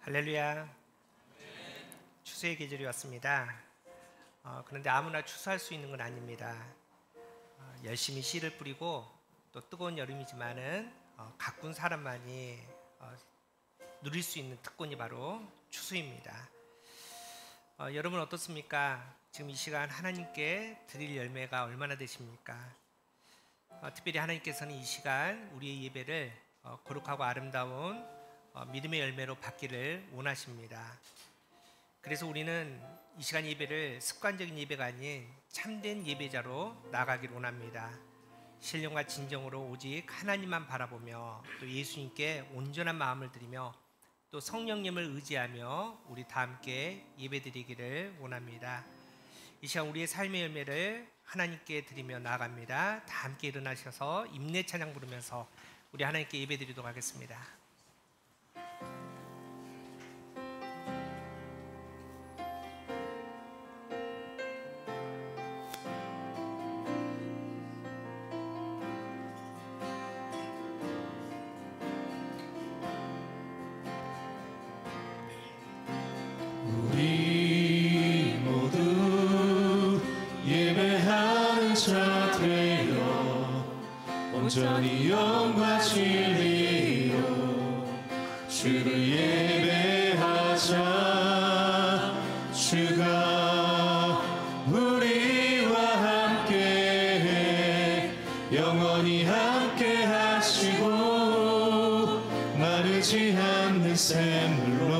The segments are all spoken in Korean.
할렐루야. 추수의 계절이 왔습니다. 그런데 아무나 추수할 수 있는 건 아닙니다. 열심히 씨를 뿌리고 또 뜨거운 여름이지만은 가꾼 사람만이 누릴 수 있는 특권이 바로 추수입니다. 여러분 어떻습니까? 지금 이 시간 하나님께 드릴 열매가 얼마나 되십니까? 특별히 하나님께서는 이 시간 우리의 예배를 거룩하고 아름다운 믿음의 열매로 받기를 원하십니다. 그래서 우리는 이 시간 예배를 습관적인 예배가 아닌 참된 예배자로 나아가기를 원합니다. 신령과 진정으로 오직 하나님만 바라보며 또 예수님께 온전한 마음을 드리며 또 성령님을 의지하며 우리 다 함께 예배드리기를 원합니다. 이 시간 우리의 삶의 열매를 하나님께 드리며 나아갑니다. 다 함께 일어나셔서 임내 찬양 부르면서 우리 하나님께 예배드리도록 하겠습니다. 우리 모두 예배하는 자 되어 온전히 영과 진리로 주를 예배하자. 주가 우리와 함께 영원히 함께 하시고 마르지 않는 샘물로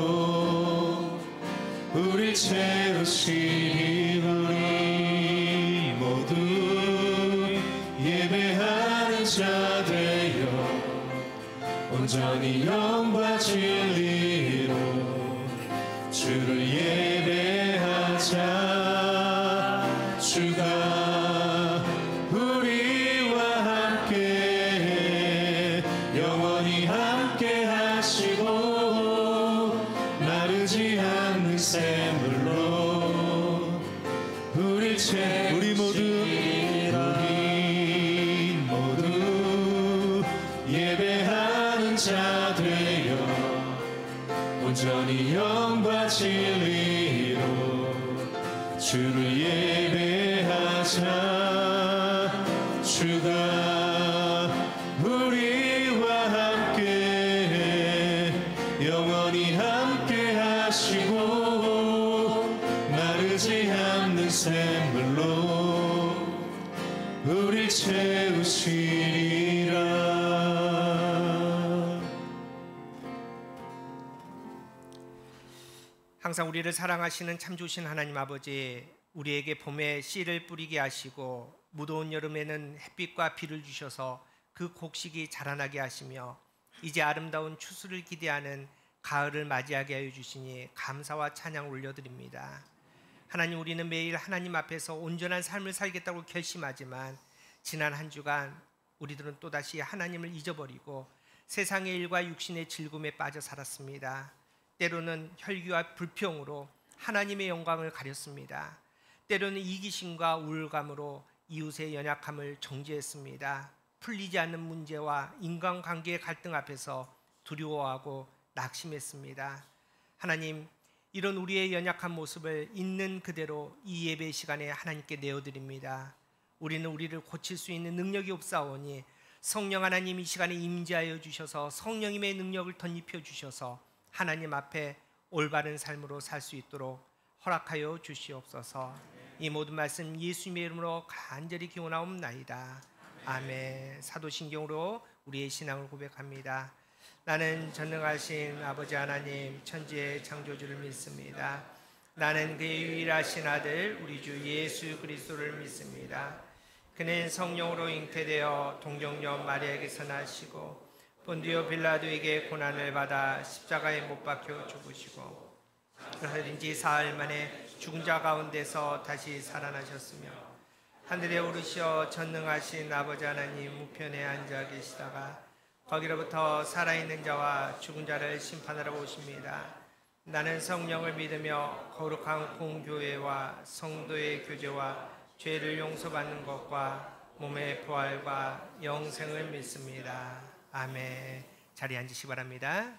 우리 채우시리. 우리 모두 예배하는 자 되어 온전히 영과 진리로 주를 예배하자. 주가 우리와 함께 영원히 함께 하시고 마르지 않는 샘물로 우리 모두 예배하는 자 되어 온전히 영과 진리로 주를 예배하자. 주가 우리와 함께 영원히 함께 하시고 마르지 않는 샘물로 우리 채우시리라. 항상 우리를 사랑하시는 참 좋으신 하나님 아버지, 우리에게 봄에 씨를 뿌리게 하시고 무더운 여름에는 햇빛과 비를 주셔서 그 곡식이 자라나게 하시며 이제 아름다운 추수를 기대하는 가을을 맞이하게 하여 주시니 감사와 찬양을 올려드립니다. 하나님, 우리는 매일 하나님 앞에서 온전한 삶을 살겠다고 결심하지만 지난 한 주간 우리들은 또다시 하나님을 잊어버리고 세상의 일과 육신의 즐거움에 빠져 살았습니다. 때로는 혈기와 불평으로 하나님의 영광을 가렸습니다. 때로는 이기심과 우울감으로 이웃의 연약함을 정죄했습니다. 풀리지 않는 문제와 인간관계의 갈등 앞에서 두려워하고 낙심했습니다. 하나님, 이런 우리의 연약한 모습을 있는 그대로 이 예배 시간에 하나님께 내어드립니다. 우리는 우리를 고칠 수 있는 능력이 없사오니 성령 하나님 이 시간에 임재하여 주셔서 성령님의 능력을 덧입혀 주셔서 하나님 앞에 올바른 삶으로 살 수 있도록 허락하여 주시옵소서. 이 모든 말씀 예수님의 이름으로 간절히 기원하옵나이다. 아멘. 사도신경으로 우리의 신앙을 고백합니다. 나는 전능하신 아버지 하나님 천지의 창조주를 믿습니다. 나는 그의 유일하신 아들 우리 주 예수 그리스도를 믿습니다. 그는 성령으로 잉태되어 동정녀 마리아에게서 나시고 본디오 빌라도에게 고난을 받아 십자가에 못 박혀 죽으시고 그러든지 사흘 만에 죽은 자 가운데서 다시 살아나셨으며 하늘에 오르시어 전능하신 아버지 하나님 우편에 앉아 계시다가 거기로부터 살아있는 자와 죽은 자를 심판하러 오십니다. 나는 성령을 믿으며 거룩한 공교회와 성도의 교제와 죄를 용서받는 것과 몸의 부활과 영생을 믿습니다. 아멘. 자리에 앉으시기 바랍니다.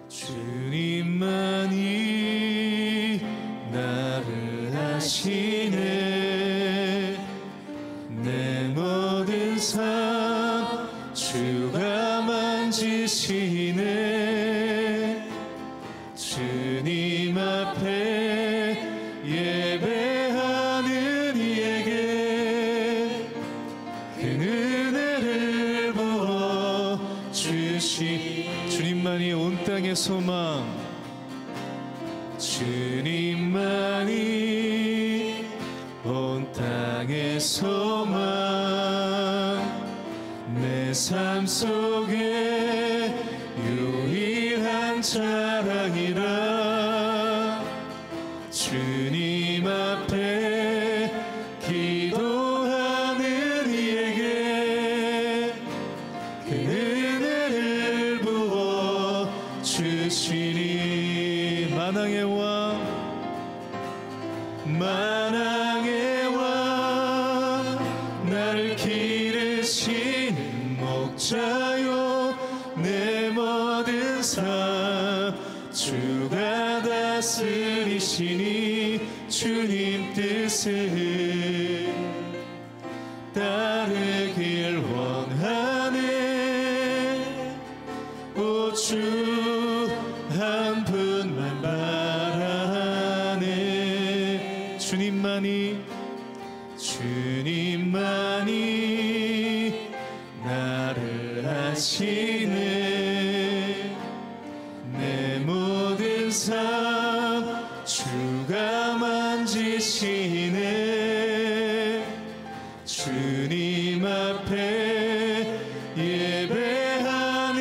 주님만이 나를 아시네. 내 모든 삶 주가 만지시네. 주님 앞에 예배하는 이에게 그 은혜를 부어 주시. 주님만이 온 땅의 소망, 주님만이 온 땅의 소망, 내 삶 속에 유일한 자랑이라. 주님 앞에 기도하는 이에게 그 은혜를 부어 주시니. 만왕의 왕, 만왕의 왕, 나를 기르시는 목자요. 내 모든 삶 주가 다스리시니. 주님 뜻을 따르길 원하네. 오 주 한 분만 바라네. 주님만이 나를 아시네. 내 모든 삶 주가 만지시네. 주님 앞에 예배하는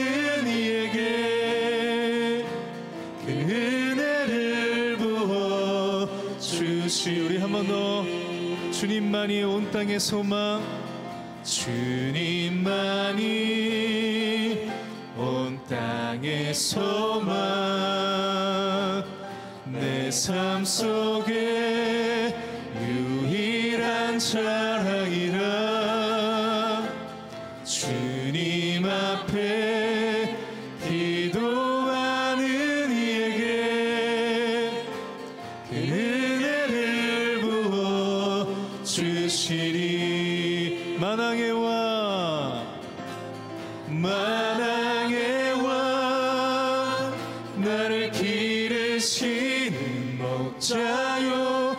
이에게 그 은혜를 부어 주시. 우리 한 번 더. 주님만이 온 땅의 소망, 주님만이 온 땅의 소망, 내 삶 속에 유일한 자랑이라. 주님 앞에 기도하는 이에게 그 은혜를 부어 주시리. 만왕의 왕, 만왕의 왕, 나를 기르시는 목자요.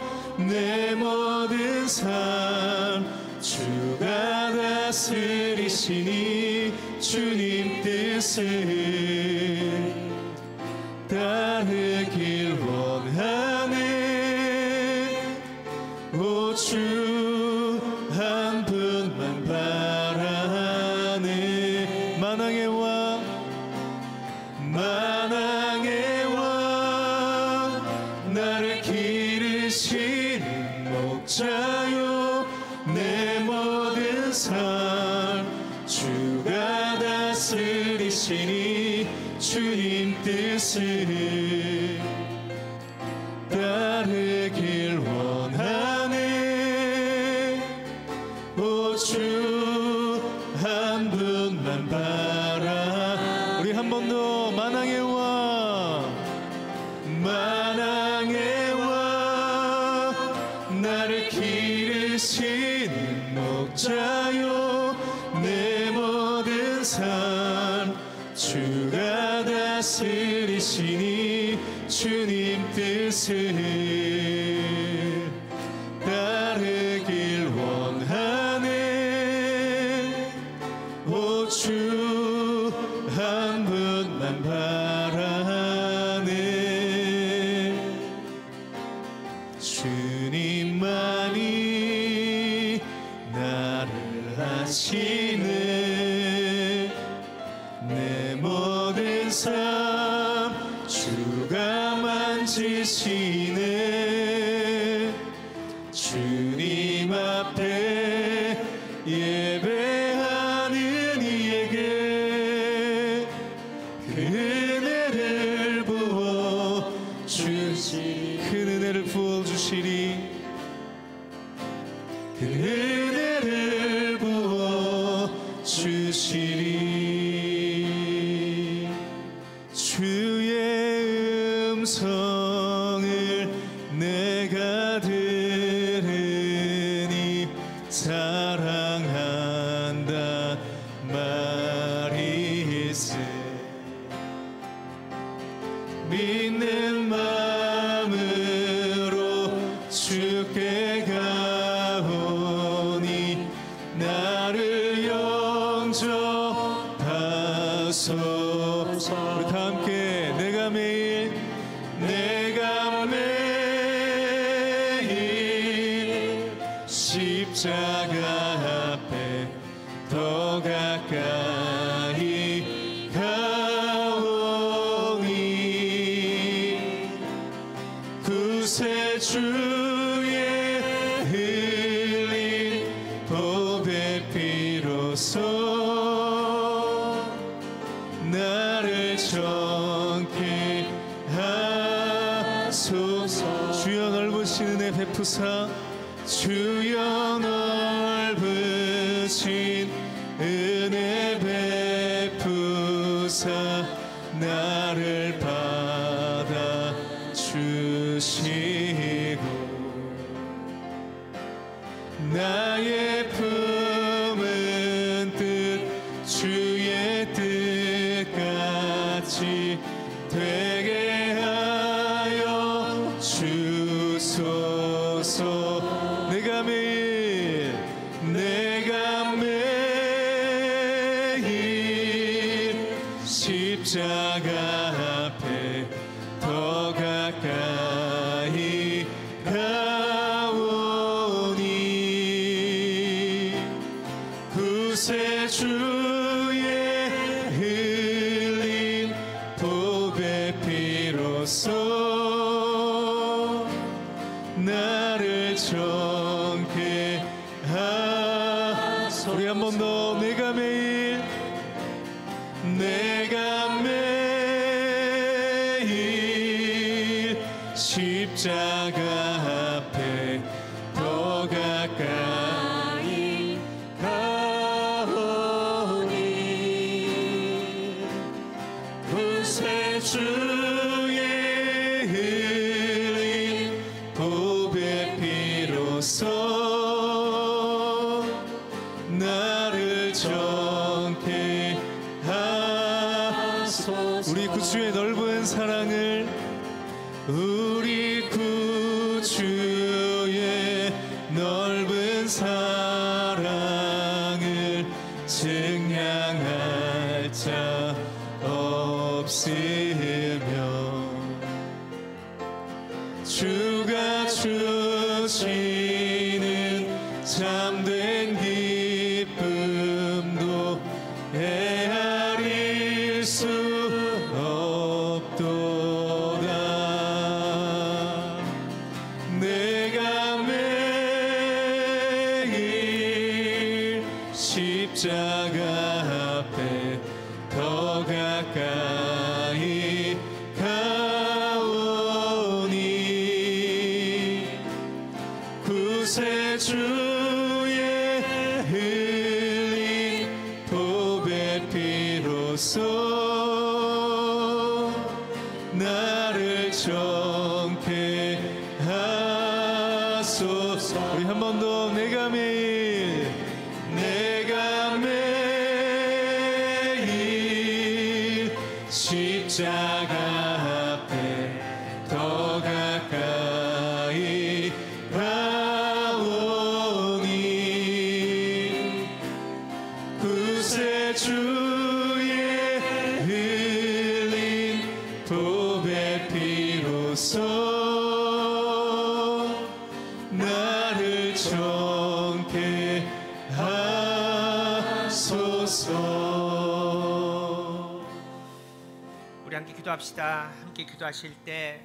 내 모든 삶 주가 다스리시니. 주님 뜻을 따르길 원하네. 오 주 한 분만 바라네. 만왕의 왕, 만왕의 왕, 나를 기르시는 목자요. 내 모든 삶 주가 다스리시니. 주님 뜻을 따르길 원하네. 오 주 한 분만 바라. 우리 한 번 더. 만왕의 왕, 만왕의 왕, 나를 기르시는 목자요. 내 모든 삶 주가 다스리시니. 주님 뜻을 따르길 원하네. 오 주 한 분만 바라네. 주님만이 나를 아시네. 내 모든 삶 주가 만지시네. 주님 앞에 예배하는 이에게 그 은혜를 부어 주시리. 그 은혜를 부어 주시리. 그 은혜를 부어 주시리. 주의 음성을 내가 들으니 사랑한다 말이세. 믿는 마음으로 주께 가오니 나를 영접하소서. 우리 다 함께 내가 매일 십자가 앞에 더 가까이 가오니 구세주의 흘린 보배 피로써 나를 정케 하소서. 주여 넓으신 은혜 베푸사 주여 넓으신 은혜 베푸사 나를 받아 주시고 나의 품은 뜻 주의 뜻같이 되게 하여 주소서. 내가 매일 십자가 앞에 더 가까이 가오니 구세주의 흘린 보배 피로써 나를 정케 하소서. 우리 한 번 더 내가 매일 십자가 앞에 더 가까이 가오니 구세주의 흘린 보배 피로써 나를 정케 하소서. 우리 구주의 넓은 사랑을 우리 구주의 넓은 사랑을 증량할 자 없으며 주가 주시는 참된 기쁨도 헤아릴 수 없도다. 내가 매일 십자가 앞에 더 가까이 가오니 구세주의 흘린 보배 피로써 나를 정케 하소서. 우리 한 번 더 내가 매일 십자가 앞에 더 가까이 가오니 구세주의 흘린 보배 피로써 나를 정케 하소서. 우리 함께 기도합시다. 함께 기도하실 때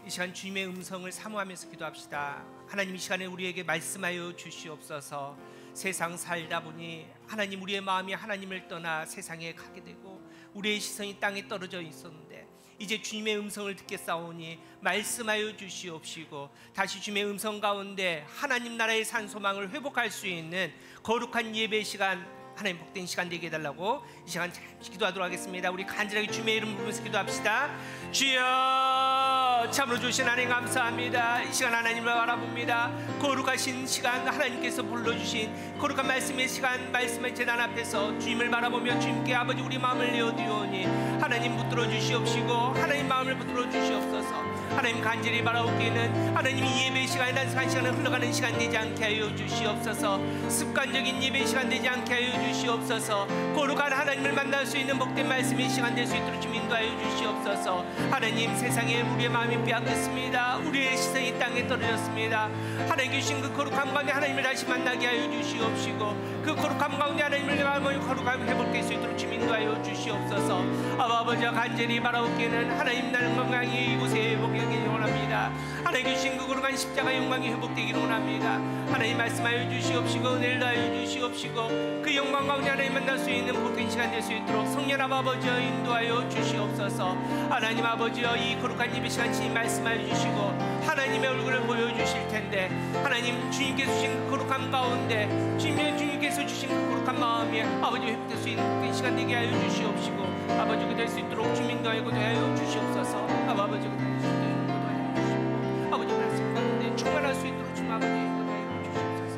이 시간 주님의 음성을 사모하면서 기도합시다. 하나님, 이 시간에 우리에게 말씀하여 주시옵소서. 세상 살다 보니 하나님, 우리의 마음이 하나님을 떠나 세상에 가게 되고 우리의 시선이 땅에 떨어져 있었는데 이제 주님의 음성을 듣겠사오니 말씀하여 주시옵시고 다시 주님의 음성 가운데 하나님 나라의 산소망을 회복할 수 있는 거룩한 예배 시간, 하나님 복된 시간 되게 해달라고 이 시간 잠시 기도하도록 하겠습니다. 우리 간절하게 주님의 이름 부르면서 기도합시다. 주여 참으로 주신 하나님 감사합니다. 이 시간 하나님을 바라봅니다. 거룩하신 시간 하나님께서 불러주신 거룩한 말씀의 시간, 말씀의 제단 앞에서 주님을 바라보며 주님께 아버지 우리 마음을 내어드리오니 하나님 붙들어 주시옵시고 하나님 마음을 붙들어 주시옵소서. 하나님 간절히 바라옵기는 하나님 이 예배 시간이 단순한 시간을 흘러가는 시간 되지 않게 하여 주시옵소서. 습관적인 예배 시간 되지 않게 하여 주시옵소서. 거룩한 하나님을 만날 수 있는 복된 말씀의 시간 될 수 있도록 좀 인도하여 주시옵소서. 하나님 세상에 우리의 마음이 빼앗겼습니다. 우리의 시선이 땅에 떨어졌습니다. 하나님 주신 그 거룩함 가운데 하나님을 다시 만나게 하여 주시옵시고 그 거룩함 가운데 하나님을 마음을 거룩하게 회복될 수 있도록 좀 인도하여 주시옵소서. 아버지와 간절히 바라옵기는 하나님 나는 건강이 이곳에 회복되기를 원합니다. 하나님 주신 그 거룩한 십자가 영광이 회복되기를 원합니다. 하나님 말씀하여 주시옵시고 은혜를 다하여 주시옵시고 그 영광 가운데 하나님 만날 수 있는 복된 시간 될 수 있도록 성령 아버지여 인도하여 주시옵소서. 하나님 아버지여 이 거룩한 예배 시간 주님 말씀하여 주시고 하나님의 얼굴을 보여주실 텐데 하나님 주님께서 주신 그 거룩함 가운데 주님께서 주신 그 거룩한 마음이 아버지 회복될 수 있는 복된 시간 되게 하여 주시옵시고 아버지가 될 수 있도록 주님 인도하여 하여 주시옵소서. 아버지가 될 수 있도록 인도하여 주시옵소서. 아버지 말씀 가운데 충만할 수 있도록 주님 아버지 인도하여 주시옵소서.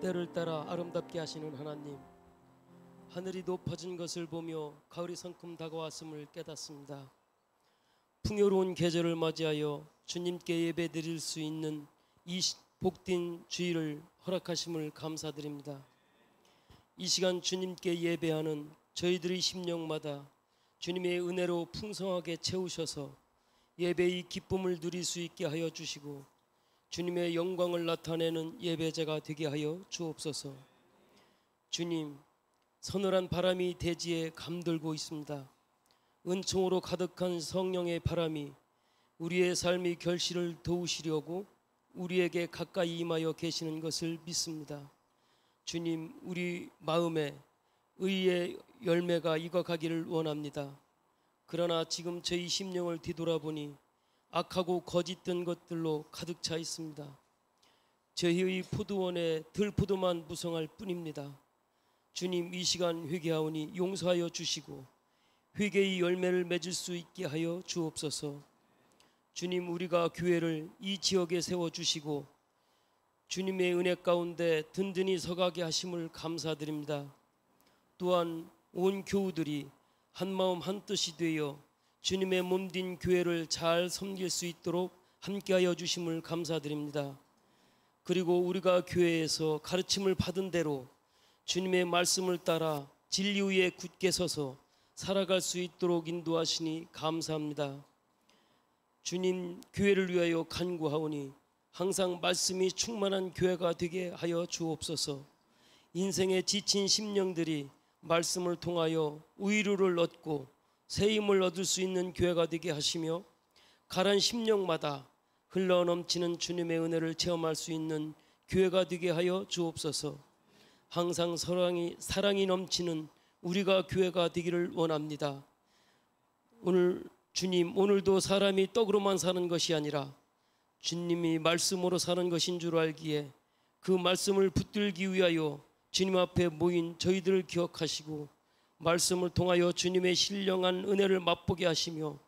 때를 따라 아름답게 하시는 하나님, 하늘이 높아진 것을 보며 가을이 성큼 다가왔음을 깨닫습니다. 풍요로운 계절을 맞이하여 주님께 예배드릴 수 있는 이 복된 주일을 허락하심을 감사드립니다. 이 시간 주님께 예배하는 저희들의 심령마다 주님의 은혜로 풍성하게 채우셔서 예배의 기쁨을 누릴 수 있게 하여 주시고 주님의 영광을 나타내는 예배자가 되게 하여 주옵소서. 주님, 서늘한 바람이 대지에 감돌고 있습니다. 은총으로 가득한 성령의 바람이 우리의 삶의 결실을 도우시려고 우리에게 가까이 임하여 계시는 것을 믿습니다. 주님, 우리 마음에 의의 열매가 익어가기를 원합니다. 그러나 지금 저희 심령을 뒤돌아보니 악하고 거짓된 것들로 가득 차 있습니다. 저희의 포도원에 들포도만 무성할 뿐입니다. 주님, 이 시간 회개하오니 용서하여 주시고 회개의 열매를 맺을 수 있게 하여 주옵소서. 주님, 우리가 교회를 이 지역에 세워주시고 주님의 은혜 가운데 든든히 서가게 하심을 감사드립니다. 또한 온 교우들이 한마음 한뜻이 되어 주님의 몸된 교회를 잘 섬길 수 있도록 함께하여 주심을 감사드립니다. 그리고 우리가 교회에서 가르침을 받은 대로 주님의 말씀을 따라 진리 위에 굳게 서서 살아갈 수 있도록 인도하시니 감사합니다. 주님, 교회를 위하여 간구하오니 항상 말씀이 충만한 교회가 되게 하여 주옵소서. 인생에 지친 심령들이 말씀을 통하여 위로를 얻고 새 힘을 얻을 수 있는 교회가 되게 하시며 가란 심령마다 흘러넘치는 주님의 은혜를 체험할 수 있는 교회가 되게 하여 주옵소서. 항상 사랑이 넘치는 우리가 교회가 되기를 원합니다. 주님, 오늘도 사람이 떡으로만 사는 것이 아니라 주님이 말씀으로 사는 것인 줄 알기에 그 말씀을 붙들기 위하여 주님 앞에 모인 저희들을 기억하시고 말씀을 통하여 주님의 신령한 은혜를 맛보게 하시며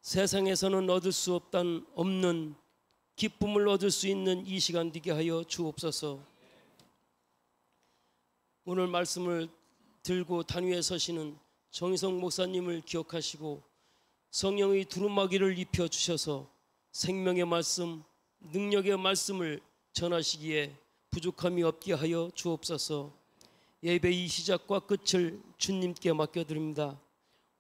세상에서는 얻을 수 없는 기쁨을 얻을 수 있는 이 시간 되게 하여 주옵소서. 오늘 말씀을 들고 단위에 서시는 정희성 목사님을 기억하시고 성령의 두루마기를 입혀주셔서 생명의 말씀, 능력의 말씀을 전하시기에 부족함이 없게 하여 주옵소서. 예배의 시작과 끝을 주님께 맡겨드립니다.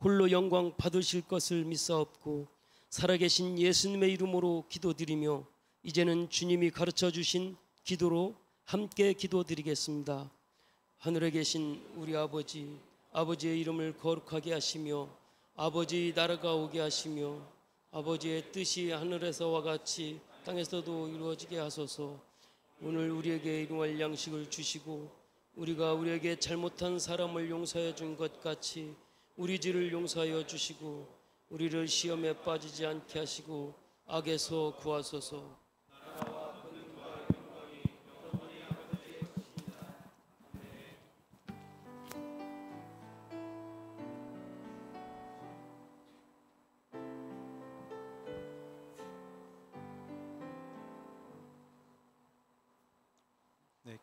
홀로 영광 받으실 것을 믿사옵고 살아계신 예수님의 이름으로 기도드리며 이제는 주님이 가르쳐 주신 기도로 함께 기도드리겠습니다. 하늘에 계신 우리 아버지, 아버지의 이름을 거룩하게 하시며 아버지의 나라가 오게 하시며 아버지의 뜻이 하늘에서와 같이 땅에서도 이루어지게 하소서. 오늘 우리에게 일용할 양식을 주시고 우리가 우리에게 잘못한 사람을 용서해 준 것 같이 우리 죄를 용서하여 주시고 우리를 시험에 빠지지 않게 하시고 악에서 구하소서.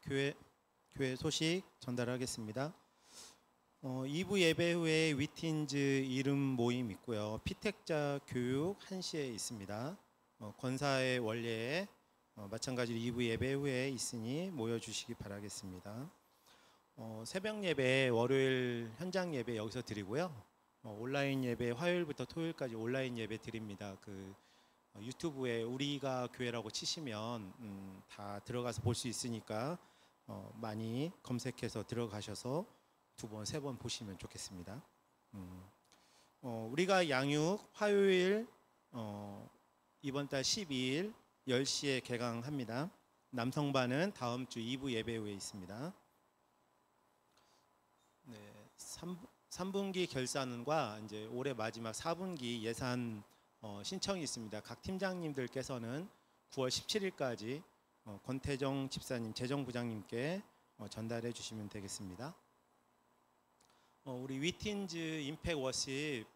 교회 소식 전달하겠습니다. 2부 예배 후에 위틴즈 이름 모임 있고요. 피택자 교육 1시에 있습니다. 권사의 원례에 마찬가지로 2부 예배 후에 있으니 모여주시기 바라겠습니다. 새벽 예배 월요일 현장 예배 여기서 드리고요. 온라인 예배 화요일부터 토요일까지 온라인 예배 드립니다. 유튜브에 우리가 교회라고 치시면 다 들어가서 볼 수 있으니까 많이 검색해서 들어가셔서 2번, 3번 보시면 좋겠습니다. 우리가 양육 화요일 이번 달 12일 10시에 개강합니다. 남성반은 다음 주 2부 예배 후에 있습니다. 네, 3분기 결산과 이제 올해 마지막 4분기 예산 신청이 있습니다. 각 팀장님들께서는 9월 17일까지 권태정 집사님, 재정부장님께 전달해 주시면 되겠습니다. 우리 위틴즈 임팩 워십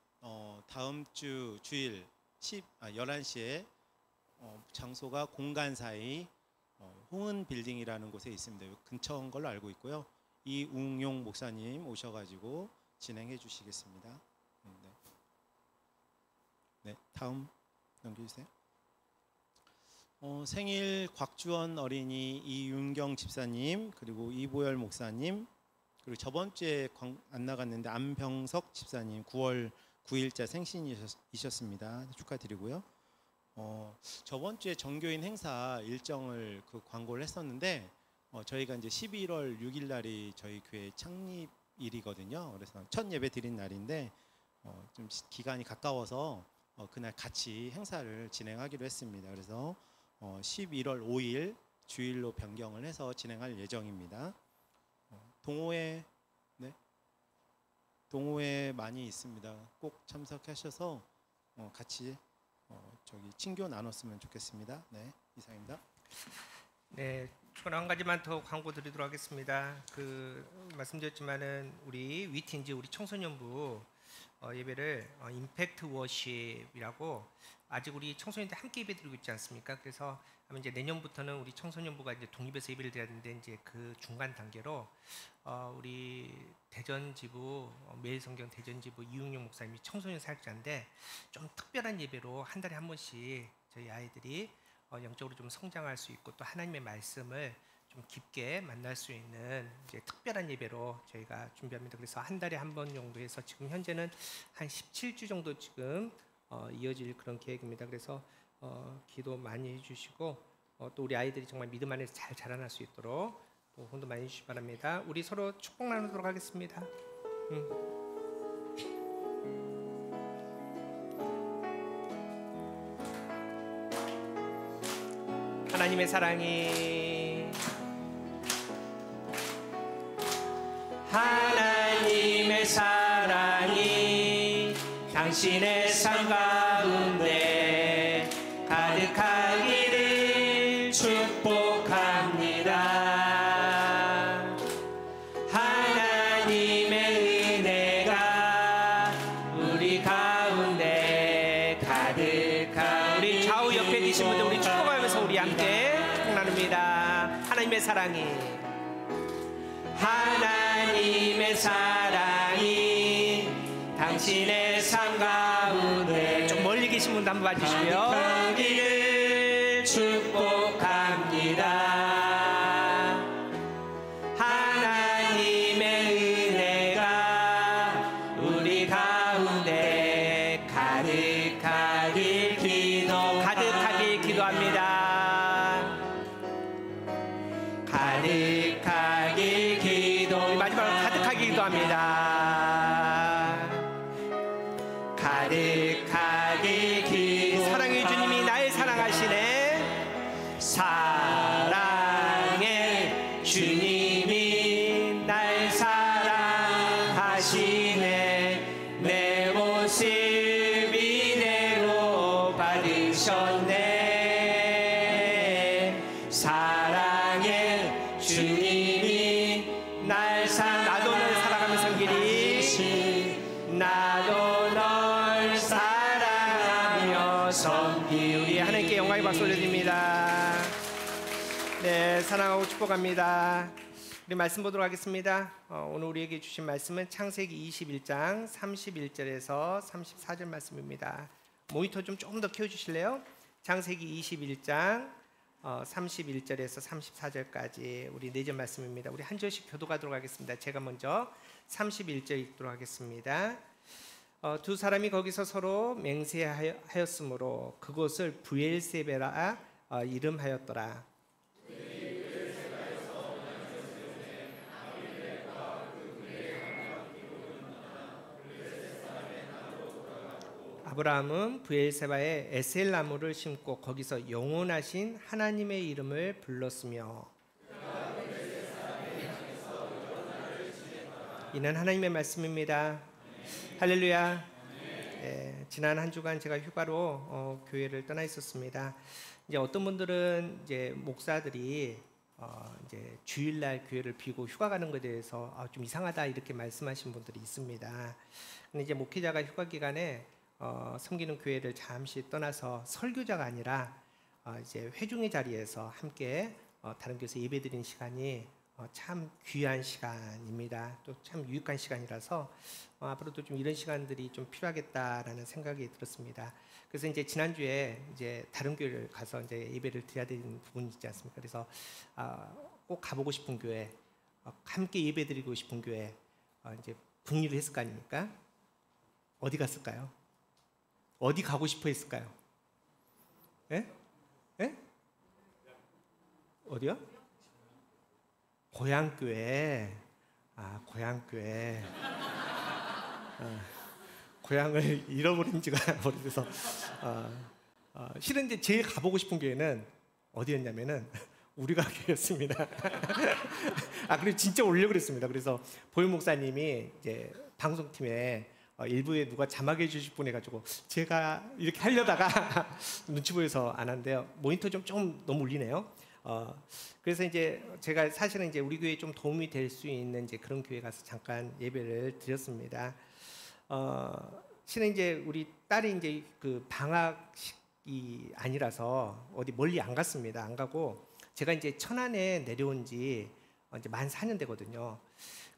다음 주 주일 11시에 장소가 공간사이 홍은 빌딩이라는 곳에 있습니다. 근처인 걸로 알고 있고요. 이웅용 목사님 오셔가지고 진행해 주시겠습니다. 네, 다음 넘겨주세요. 생일 곽주원 어린이 이윤경 집사님, 그리고 이보열 목사님, 그리고 저번 주에 안 나갔는데 안병석 집사님 9월 9일자 생신이셨습니다. 축하드리고요. 저번 주에 전교인 행사 일정을 광고를 했었는데 저희가 이제 11월 6일 날이 저희 교회 창립일이거든요. 그래서 첫 예배 드린 날인데 좀 기간이 가까워서 그날 같이 행사를 진행하기로 했습니다. 그래서 11월 5일 주일로 변경을 해서 진행할 예정입니다. 동호회 많이 있습니다. 꼭 참석하셔서 같이 친교 나눴으면 좋겠습니다. 네, 이상입니다. 네, 추가 한 가지만 더 광고 드리도록 하겠습니다. 말씀드렸지만은 우리 위틴즈 우리 청소년부 예배를 임팩트 워십이라고 아직 우리 청소년들 함께 예배 드리고 있지 않습니까? 그래서 아마 이제 내년부터는 우리 청소년부가 이제 독립해서 예배를 드려야 되는데 이제 그 중간 단계로 우리 대전 지부 매일성경 대전 지부 이웅용 목사님이 청소년 사역자인데 좀 특별한 예배로 한 달에 한 번씩 저희 아이들이 영적으로 좀 성장할 수 있고 또 하나님의 말씀을 좀 깊게 만날 수 있는 이제 특별한 예배로 저희가 준비합니다. 그래서 한 달에 한 번 정도 해서 지금 현재는 한 17주 정도 지금 이어질 그런 계획입니다. 그래서 기도 많이 해주시고 또 우리 아이들이 정말 믿음 안에서 잘 자라날 수 있도록 또 혼도 많이 해주시기 바랍니다. 우리 서로 축복 나누도록 하겠습니다. 하나님의 사랑이 당신의 삶 가운데 가득하기를 축복합니다. 하나님의 은혜가 우리 가운데 가득하기를. 우리 좌우 옆에 계신 분들 우리 축복하면서 우리 함께 축복 나눕니다. 하나님의 사랑이 당신의 삶 가운데 좀 멀리 계신 분도 한번 봐주시고요. 가득하기를 축복합니다. 하나님의 은혜가 우리 가운데 가득하길 기도합니다. 가득하길 기도. 마지막으로 가득하길 기도합니다. 가득하길 기도. 사랑의 주님이 날 사랑하시네. 사랑의 주님이 날 사랑하시네. 내 모습 이대로 받으셨네. 사랑의 주님이 날 나도 널 사랑하면서 길이 나도 널 사랑하며 섬기리. 하나님께 영광의 박수 올려드립니다. 네, 사랑하고 축복합니다. 우리 말씀 보도록 하겠습니다. 오늘 우리에게 주신 말씀은 창세기 21장 31절에서 34절 말씀입니다. 모니터 좀 조금 더 켜주실래요? 창세기 21장 31절에서 34절까지 우리 4절 말씀입니다. 우리 한 절씩 교도하도록 하겠습니다. 제가 먼저 31절 읽도록 하겠습니다. 두 사람이 거기서 서로 맹세하였으므로 그곳을 브엘세바라 이름하였더라. 아브라함은 브엘세바에 에셀 나무를 심고 거기서 영원하신 하나님의 이름을 불렀으며 이는 하나님의 말씀입니다. 할렐루야. 지난 한 주간 제가 휴가로 교회를 떠나 있었습니다. 이제 어떤 분들은 이제 목사들이 이제 주일날 교회를 비고 휴가 가는 것에 대해서 좀 이상하다 이렇게 말씀하신 분들이 있습니다. 근데 이제 목회자가 휴가 기간에 섬기는 교회를 잠시 떠나서 설교자가 아니라 이제 회중의 자리에서 함께 다른 교회에서 예배드리는 시간이 참 귀한 시간입니다. 또 참 유익한 시간이라서 앞으로도 좀 이런 시간들이 좀 필요하겠다라는 생각이 들었습니다. 그래서 이제 지난주에 이제 다른 교회를 가서 이제 예배를 드려야 되는 부분이 있지 않습니까? 그래서 꼭 가보고 싶은 교회, 함께 예배드리고 싶은 교회 이제 궁리를 했을 거 아닙니까? 어디 갔을까요? 어디 가고 싶어 했을까요? 예? 예? 어디요? 고향교회. 고향교회. 고향을 잃어버린 지가 오래돼서 실은 이제 제일 가보고 싶은 교회는 어디였냐면은 우리가 교회였습니다. 그리고 진짜 오려고 그랬습니다. 그래서 보현 목사님이 이제 방송팀에 일부에 누가 자막해 주실 분 해가지고 제가 이렇게 하려다가 눈치 보여서 안 한대요. 모니터 좀 너무 울리네요. 그래서 이제 제가 사실은 이제 우리 교회에 좀 도움이 될 수 있는 이제 그런 교회 가서 잠깐 예배를 드렸습니다. 실은 이제 우리 딸이 이제 그 방학이 아니라서 어디 멀리 안 갔습니다. 안 가고 제가 이제 천안에 내려온 지 이제 만 4년 되거든요.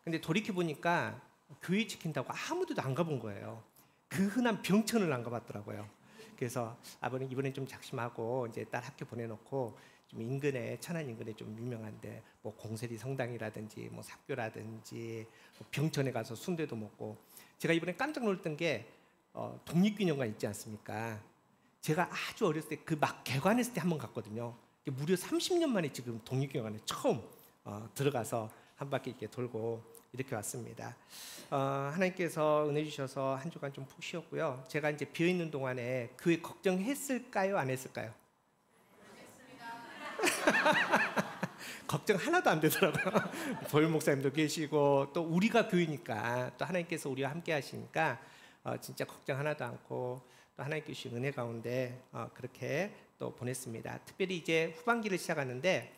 근데 돌이켜 보니까 교회 지킨다고 아무데도 안 가본 거예요. 그 흔한 병천을 안 가봤더라고요. 그래서 아버님 이번엔 좀 작심하고 이제 딸 학교 보내놓고 좀 인근에 천안 인근에 좀 유명한데 뭐 공세리 성당이라든지 뭐 삽교라든지 뭐 병천에 가서 순대도 먹고 제가 이번에 깜짝 놀랐던 게 독립기념관 있지 않습니까? 제가 아주 어렸을 때 그 막 개관했을 때 한번 갔거든요. 무려 30년 만에 지금 독립기념관에 처음 들어가서 한 바퀴 이렇게 돌고 이렇게 왔습니다. 하나님께서 은혜 주셔서 한 주간 좀 푹 쉬었고요. 제가 이제 비어 있는 동안에 교회 걱정했을까요, 안 했을까요? 걱정 하나도 안 되더라고요. 보현 목사님도 계시고 또 우리가 교회니까 또 하나님께서 우리와 함께 하시니까 진짜 걱정 하나도 않고 또 하나님께 주신 은혜 가운데 그렇게 또 보냈습니다. 특별히 이제 후반기를 시작하는데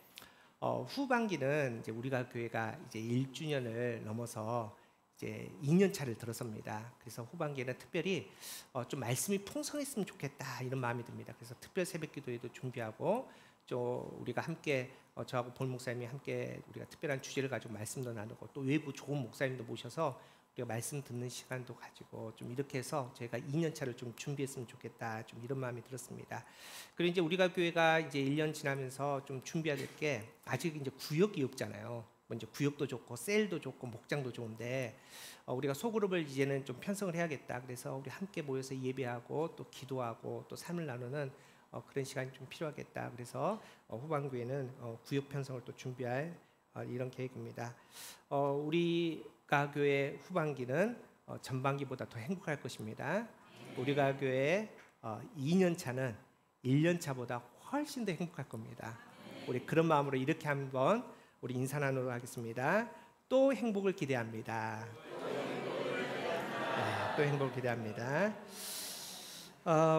후반기는 이제 우리가 교회가 이제 1주년을 넘어서 이제 2년 차를 들어섭니다. 그래서 후반기에는 특별히 좀 말씀이 풍성했으면 좋겠다 이런 마음이 듭니다. 그래서 특별 새벽기도회도 준비하고 또 우리가 함께 저하고 본 목사님이 함께 우리가 특별한 주제를 가지고 말씀도 나누고 또 외부 좋은 목사님도 모셔서 우리가 말씀 듣는 시간도 가지고 좀 이렇게 해서 저희가 2년 차를 좀 준비했으면 좋겠다 좀 이런 마음이 들었습니다. 그리고 이제 우리가 교회가 이제 1년 지나면서 좀 준비해야 될 게 아직 이제 구역이 없잖아요. 먼저 구역도 좋고 셀도 좋고 목장도 좋은데 우리가 소그룹을 이제는 좀 편성을 해야겠다. 그래서 우리 함께 모여서 예배하고 또 기도하고 또 삶을 나누는 그런 시간이 좀 필요하겠다. 그래서 후반기에는 구역 편성을 또 준비할 이런 계획입니다. 우리가 교회 후반기는 전반기보다 더 행복할 것입니다. 우리가 교회 2년 차는 1년 차보다 훨씬 더 행복할 겁니다. 우리 그런 마음으로 이렇게 한번 우리 인사 나누도록 하겠습니다. 또 행복을 기대합니다. 또 행복을 기대합니다.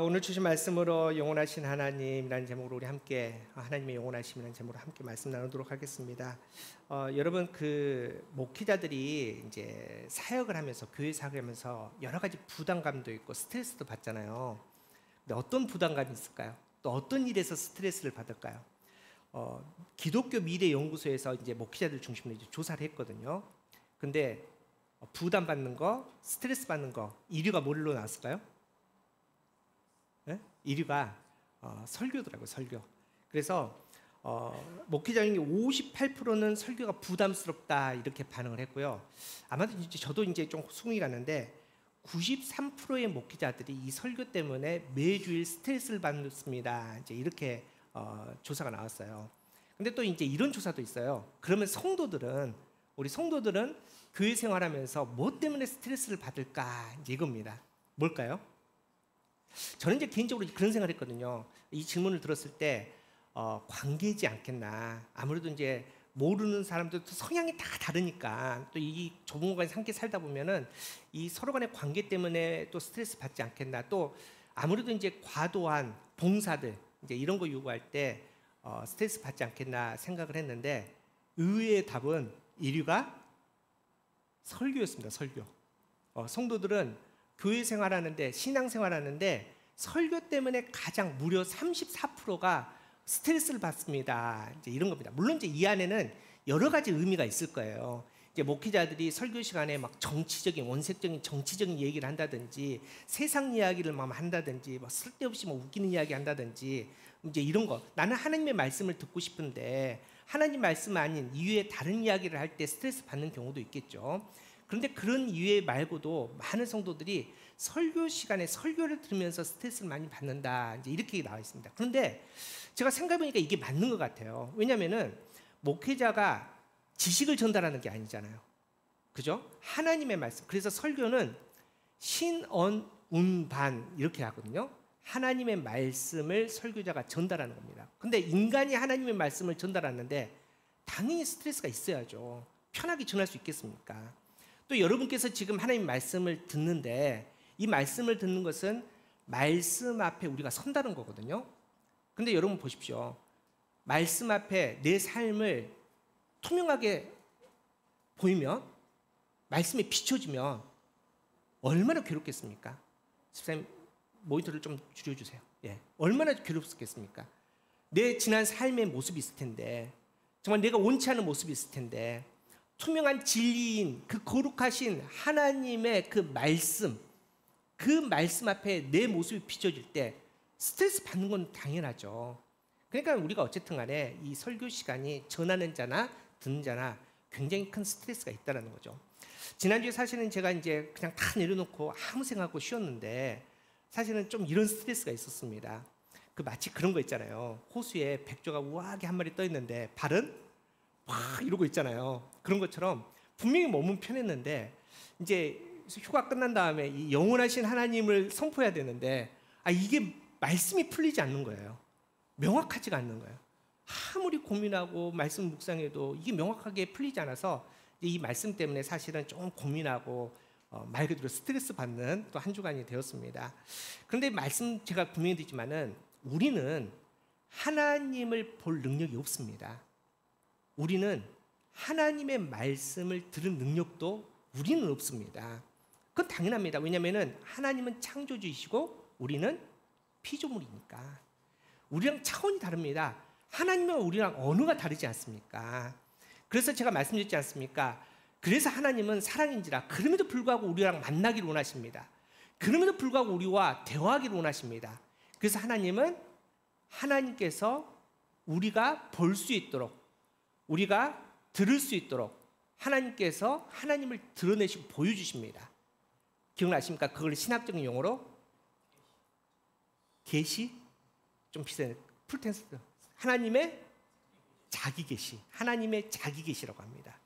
오늘 주신 말씀으로 영원하신 하나님이라는 제목으로 우리 함께 하나님의 영원하심이라는 제목으로 함께 말씀 나누도록 하겠습니다. 여러분 그 목회자들이 이제 사역을 하면서 교회 사역을 하면서 여러 가지 부담감도 있고 스트레스도 받잖아요. 근데 어떤 부담감이 있을까요? 또 어떤 일에서 스트레스를 받을까요? 기독교 미래 연구소에서 이제 목회자들 중심으로 이제 조사를 했거든요. 근데 부담 받는 거, 스트레스 받는 거 1위가 뭘로 나왔을까요? 네? 1위가 설교더라고요. 설교. 그래서 목회자인 58%는 설교가 부담스럽다 이렇게 반응을 했고요. 아마도 이제 저도 이제 좀 수긍이 가는데 93%의 목회자들이 이 설교 때문에 매주일 스트레스를 받습니다. 이제 이렇게 조사가 나왔어요. 근데 또 이제 이런 조사도 있어요. 그러면 우리 성도들은 교회 생활하면서 뭐 때문에 스트레스를 받을까? 이제 이겁니다. 뭘까요? 저는 이제 개인적으로 그런 생각을 했거든요. 이 질문을 들었을 때 관계이지 않겠나. 아무래도 이제 모르는 사람들도 성향이 다 다르니까 또 이 좁은 공간에서 함께 살다 보면은 이 서로 간의 관계 때문에 또 스트레스 받지 않겠나. 또 아무래도 이제 과도한 봉사들 이제 이런 거 요구할 때 스트레스 받지 않겠나 생각을 했는데 의외의 답은 1위가 설교였습니다. 설교. 성도들은 교회 생활하는데 신앙 생활하는데 설교 때문에 가장 무려 34%가 스트레스를 받습니다. 이제 이런 겁니다. 물론 이제 이 안에는 여러 가지 의미가 있을 거예요. 이제 목회자들이 설교 시간에 막 정치적인 원색적인 정치적인 얘기를 한다든지 세상 이야기를 막 한다든지 뭐 쓸데없이 뭐 웃기는 이야기 한다든지 이제 이런 거. 나는 하나님의 말씀을 듣고 싶은데 하나님 말씀 아닌 이외에 다른 이야기를 할 때 스트레스 받는 경우도 있겠죠. 그런데 그런 이외 말고도 많은 성도들이 설교 시간에 설교를 들으면서 스트레스를 많이 받는다. 이제 이렇게 나와 있습니다. 그런데 제가 생각해보니까 이게 맞는 것 같아요. 왜냐하면은 목회자가 지식을 전달하는 게 아니잖아요. 그죠? 하나님의 말씀. 그래서 설교는 신언운반 이렇게 하거든요. 하나님의 말씀을 설교자가 전달하는 겁니다. 근데 인간이 하나님의 말씀을 전달하는데 당연히 스트레스가 있어야죠. 편하게 전할 수 있겠습니까? 또 여러분께서 지금 하나님 말씀을 듣는데 이 말씀을 듣는 것은 말씀 앞에 우리가 선다는 거거든요. 근데 여러분 보십시오. 말씀 앞에 내 삶을 투명하게 보이면 말씀에 비춰지면 얼마나 괴롭겠습니까? 집사님 모니터를 좀 줄여주세요. 예, 얼마나 괴롭겠습니까? 내 지난 삶의 모습이 있을 텐데 정말 내가 원치 않은 모습이 있을 텐데 투명한 진리인 그 거룩하신 하나님의 그 말씀 앞에 내 모습이 비춰질 때 스트레스 받는 건 당연하죠. 그러니까 우리가 어쨌든 간에 이 설교 시간이 전하는 자나 듣는 자나 굉장히 큰 스트레스가 있다는 거죠. 지난주에 사실은 제가 이제 그냥 다 내려놓고 아무 생각하고 쉬었는데 사실은 좀 이런 스트레스가 있었습니다. 그 마치 그런 거 있잖아요. 호수에 백조가 우아하게 한 마리 떠 있는데 발은 막 이러고 있잖아요. 그런 것처럼 분명히 몸은 편했는데 이제 휴가 끝난 다음에 이 영원하신 하나님을 선포해야 되는데 이게 말씀이 풀리지 않는 거예요. 명확하지가 않는 거예요. 아무리 고민하고 말씀 묵상해도 이게 명확하게 풀리지 않아서 이 말씀 때문에 사실은 좀 고민하고 말 그대로 스트레스 받는 또 한 주간이 되었습니다. 그런데 말씀 제가 분명히 드리지만은 우리는 하나님을 볼 능력이 없습니다. 우리는 하나님의 말씀을 들은 능력도 우리는 없습니다. 그건 당연합니다. 왜냐하면 하나님은 창조주이시고 우리는 피조물이니까. 우리랑 차원이 다릅니다. 하나님은 우리랑 언어가 다르지 않습니까? 그래서 제가 말씀드렸지 않습니까? 그래서 하나님은 사랑인지라 그럼에도 불구하고 우리랑 만나기를 원하십니다. 그럼에도 불구하고 우리와 대화하기를 원하십니다. 그래서 하나님께서 우리가 볼 수 있도록 우리가 들을 수 있도록 하나님께서 하나님을 드러내시고 보여주십니다. 기억나십니까? 그걸 신학적인 용어로 계시? 좀 비슷해요. 풀텐스. 하나님의 자기 계시. 하나님의 자기 계시라고 합니다.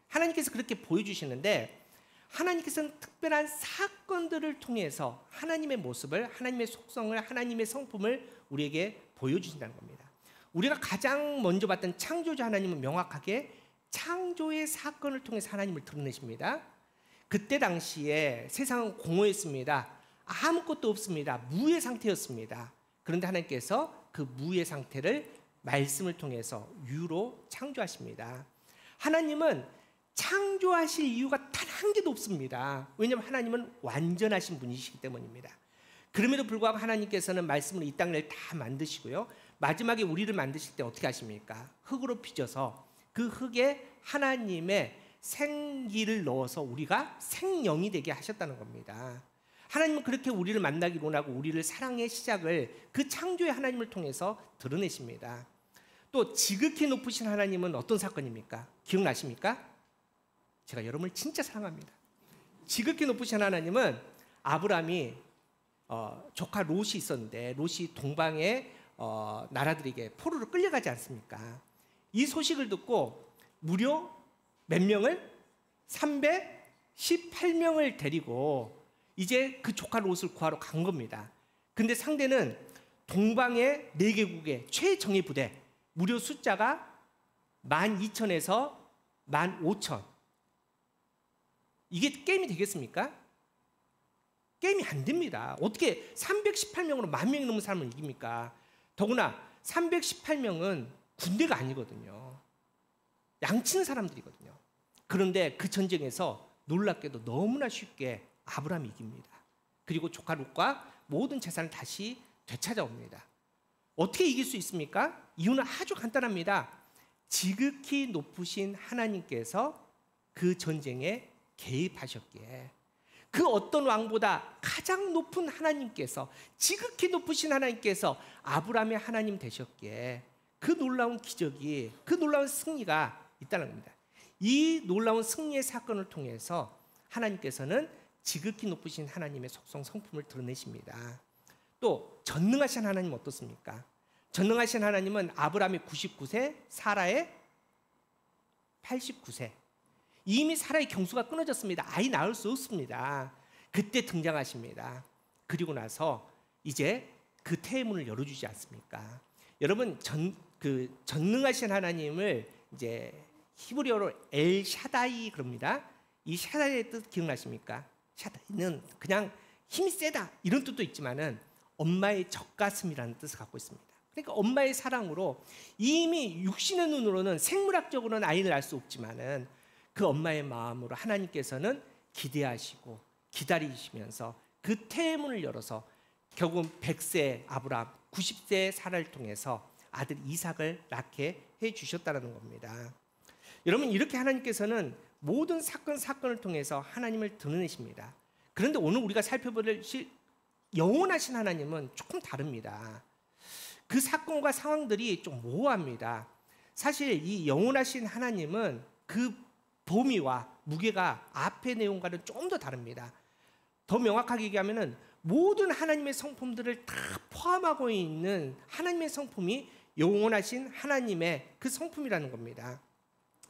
하나님께서 그렇게 보여주시는데 하나님께서는 특별한 사건들을 통해서 하나님의 모습을, 하나님의 속성을, 하나님의 성품을 우리에게 보여주신다는 겁니다. 우리가 가장 먼저 봤던 창조주 하나님은 명확하게 창조의 사건을 통해서 하나님을 드러내십니다. 그때 당시에 세상은 공허했습니다. 아무것도 없습니다. 무의 상태였습니다. 그런데 하나님께서 그 무의 상태를 말씀을 통해서 유로 창조하십니다. 하나님은 창조하실 이유가 단 한 개도 없습니다. 왜냐하면 하나님은 완전하신 분이시기 때문입니다. 그럼에도 불구하고 하나님께서는 말씀으로 이 땅을 다 만드시고요. 마지막에 우리를 만드실 때 어떻게 하십니까? 흙으로 빚어서 그 흙에 하나님의 생기를 넣어서 우리가 생명이 되게 하셨다는 겁니다. 하나님은 그렇게 우리를 만나기로 원하고 우리를 사랑의 시작을 그 창조의 하나님을 통해서 드러내십니다. 또 지극히 높으신 하나님은 어떤 사건입니까? 기억나십니까? 제가 여러분을 진짜 사랑합니다. 지극히 높으신 하나님은 아브라함이 조카 롯이 있었는데 롯이 동방의 나라들에게 포로로 끌려가지 않습니까? 이 소식을 듣고 무려 몇 명을? 318명을 데리고 이제 그 조카 롯을 구하러 간 겁니다. 근데 상대는 동방의 4개국의 최정예 부대, 무려 숫자가 12,000에서 15,000. 이게 게임이 되겠습니까? 게임이 안 됩니다. 어떻게 318명으로 10,000명이 넘는 사람을 이깁니까? 더구나 318명은 군대가 아니거든요. 양치는 사람들이거든요. 그런데 그 전쟁에서 놀랍게도 너무나 쉽게 아브라함이 이깁니다. 그리고 조카 롯과 모든 재산을 다시 되찾아옵니다. 어떻게 이길 수 있습니까? 이유는 아주 간단합니다. 지극히 높으신 하나님께서 그 전쟁에 개입하셨기에, 그 어떤 왕보다 가장 높은 하나님께서, 지극히 높으신 하나님께서 아브라함의 하나님 되셨기에 그 놀라운 기적이, 그 놀라운 승리가 있다는 겁니다. 이 놀라운 승리의 사건을 통해서 하나님께서는 지극히 높으신 하나님의 속성 성품을 드러내십니다. 또 전능하신 하나님 어떻습니까? 전능하신 하나님은 아브라함이 99세, 사라의 89세. 이미 사라의 경수가 끊어졌습니다. 아이 낳을 수 없습니다. 그때 등장하십니다. 그리고 나서 이제 그 태문을 열어주지 않습니까? 여러분, 전능하신 하나님을 이제 히브리어로 엘 샤다이 그럽니다. 이 샤다이의 뜻 기억나십니까? 샤다이는 그냥 힘이 세다 이런 뜻도 있지만은 엄마의 젖가슴이라는 뜻을 갖고 있습니다. 그러니까 엄마의 사랑으로 이미 육신의 눈으로는 생물학적으로는 아이를 알 수 없지만은 그 엄마의 마음으로 하나님께서는 기대하시고 기다리시면서 그 태문을 열어서 결국은 100세 아브라함, 90세 사라를 통해서 아들 이삭을 낳게 해 주셨다는 겁니다. 여러분, 이렇게 하나님께서는 모든 사건을 통해서 하나님을 드러내십니다. 그런데 오늘 우리가 살펴볼 영원하신 하나님은 조금 다릅니다. 그 사건과 상황들이 좀 모호합니다. 사실 이 영원하신 하나님은 그 범위와 무게가 앞의 내용과는 좀 더 다릅니다. 더 명확하게 얘기하면은 모든 하나님의 성품들을 다 포함하고 있는 하나님의 성품이 영원하신 하나님의 그 성품이라는 겁니다.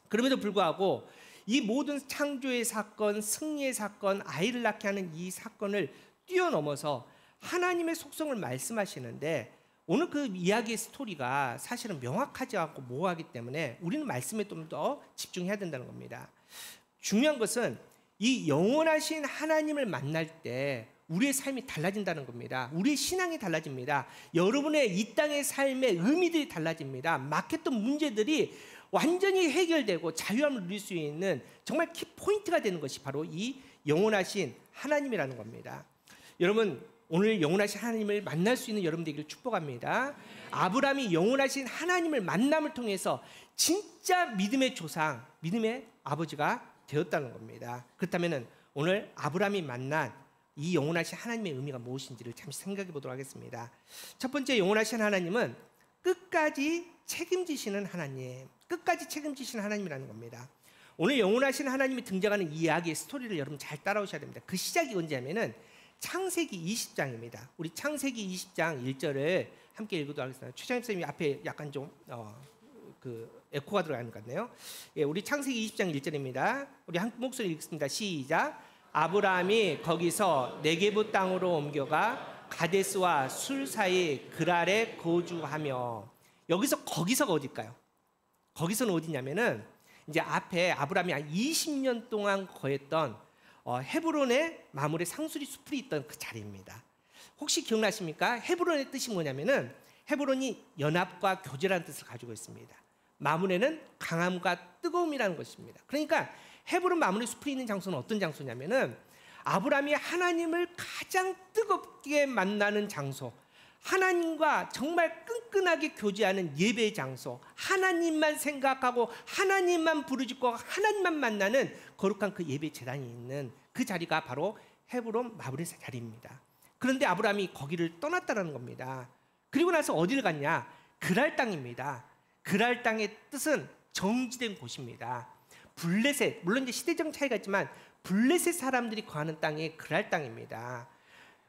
그럼에도 불구하고 이 모든 창조의 사건, 승리의 사건, 아이를 낳게 하는 이 사건을 뛰어넘어서 하나님의 속성을 말씀하시는데, 오늘 그 이야기의 스토리가 사실은 명확하지 않고 모호하기 때문에 우리는 말씀에 좀 더 집중해야 된다는 겁니다. 중요한 것은 이 영원하신 하나님을 만날 때 우리의 삶이 달라진다는 겁니다. 우리의 신앙이 달라집니다. 여러분의 이 땅의 삶의 의미들이 달라집니다. 막혔던 문제들이 완전히 해결되고 자유함을 누릴 수 있는 정말 키포인트가 되는 것이 바로 이 영원하신 하나님이라는 겁니다. 여러분, 오늘 영원하신 하나님을 만날 수 있는 여러분 되기를 축복합니다. 아브라함이 영원하신 하나님을 만남을 통해서 진짜 믿음의 조상, 믿음의 아버지가 되었다는 겁니다. 그렇다면 오늘 아브라함이 만난 이 영원하신 하나님의 의미가 무엇인지를 잠시 생각해 보도록 하겠습니다. 첫 번째, 영원하신 하나님은 끝까지 책임지시는 하나님, 끝까지 책임지시는 하나님이라는 겁니다. 오늘 영원하신 하나님이 등장하는 이 이야기의 스토리를 여러분 잘 따라오셔야 됩니다. 그 시작이 언제냐면은 창세기 20장입니다. 우리 창세기 20장 1절을 함께 읽어도록 하겠습니다. 최장님 선생님이 앞에 약간 좀 에코가 들어가는 것 같네요. 예, 우리 창세기 20장 1절입니다. 우리 한 목소리 읽습니다. 시작. 아브라함이 거기서 네게부 땅으로 옮겨가 가데스와 술 사이 그랄에 거주하며. 여기서 거기서가 어딜까요? 거기서는 어디냐면은 이제 앞에 아브라함이 한 20년 동안 거했던 헤브론의 마물의 상수리 숲이 있던 그 자리입니다. 혹시 기억나십니까? 헤브론의 뜻이 뭐냐면은 헤브론이 연합과 교제라는 뜻을 가지고 있습니다. 마물에는 강함과 뜨거움이라는 것입니다. 그러니까 헤브론 마물의 숲이 있는 장소는 어떤 장소냐면은 아브라함이 하나님을 가장 뜨겁게 만나는 장소, 하나님과 정말 끈끈하게 교제하는 예배의 장소, 하나님만 생각하고 하나님만 부르짖고 하나님만 만나는 거룩한 그 예배 제단이 있는 그 자리가 바로 헤브론 마므레 자리입니다. 그런데 아브라함이 거기를 떠났다는 겁니다. 그리고 나서 어디를 갔냐? 그랄 땅입니다. 그랄 땅의 뜻은 정지된 곳입니다. 블레셋, 물론 이제 시대적 차이가 있지만 블레셋 사람들이 거하는 땅이 그랄 땅입니다.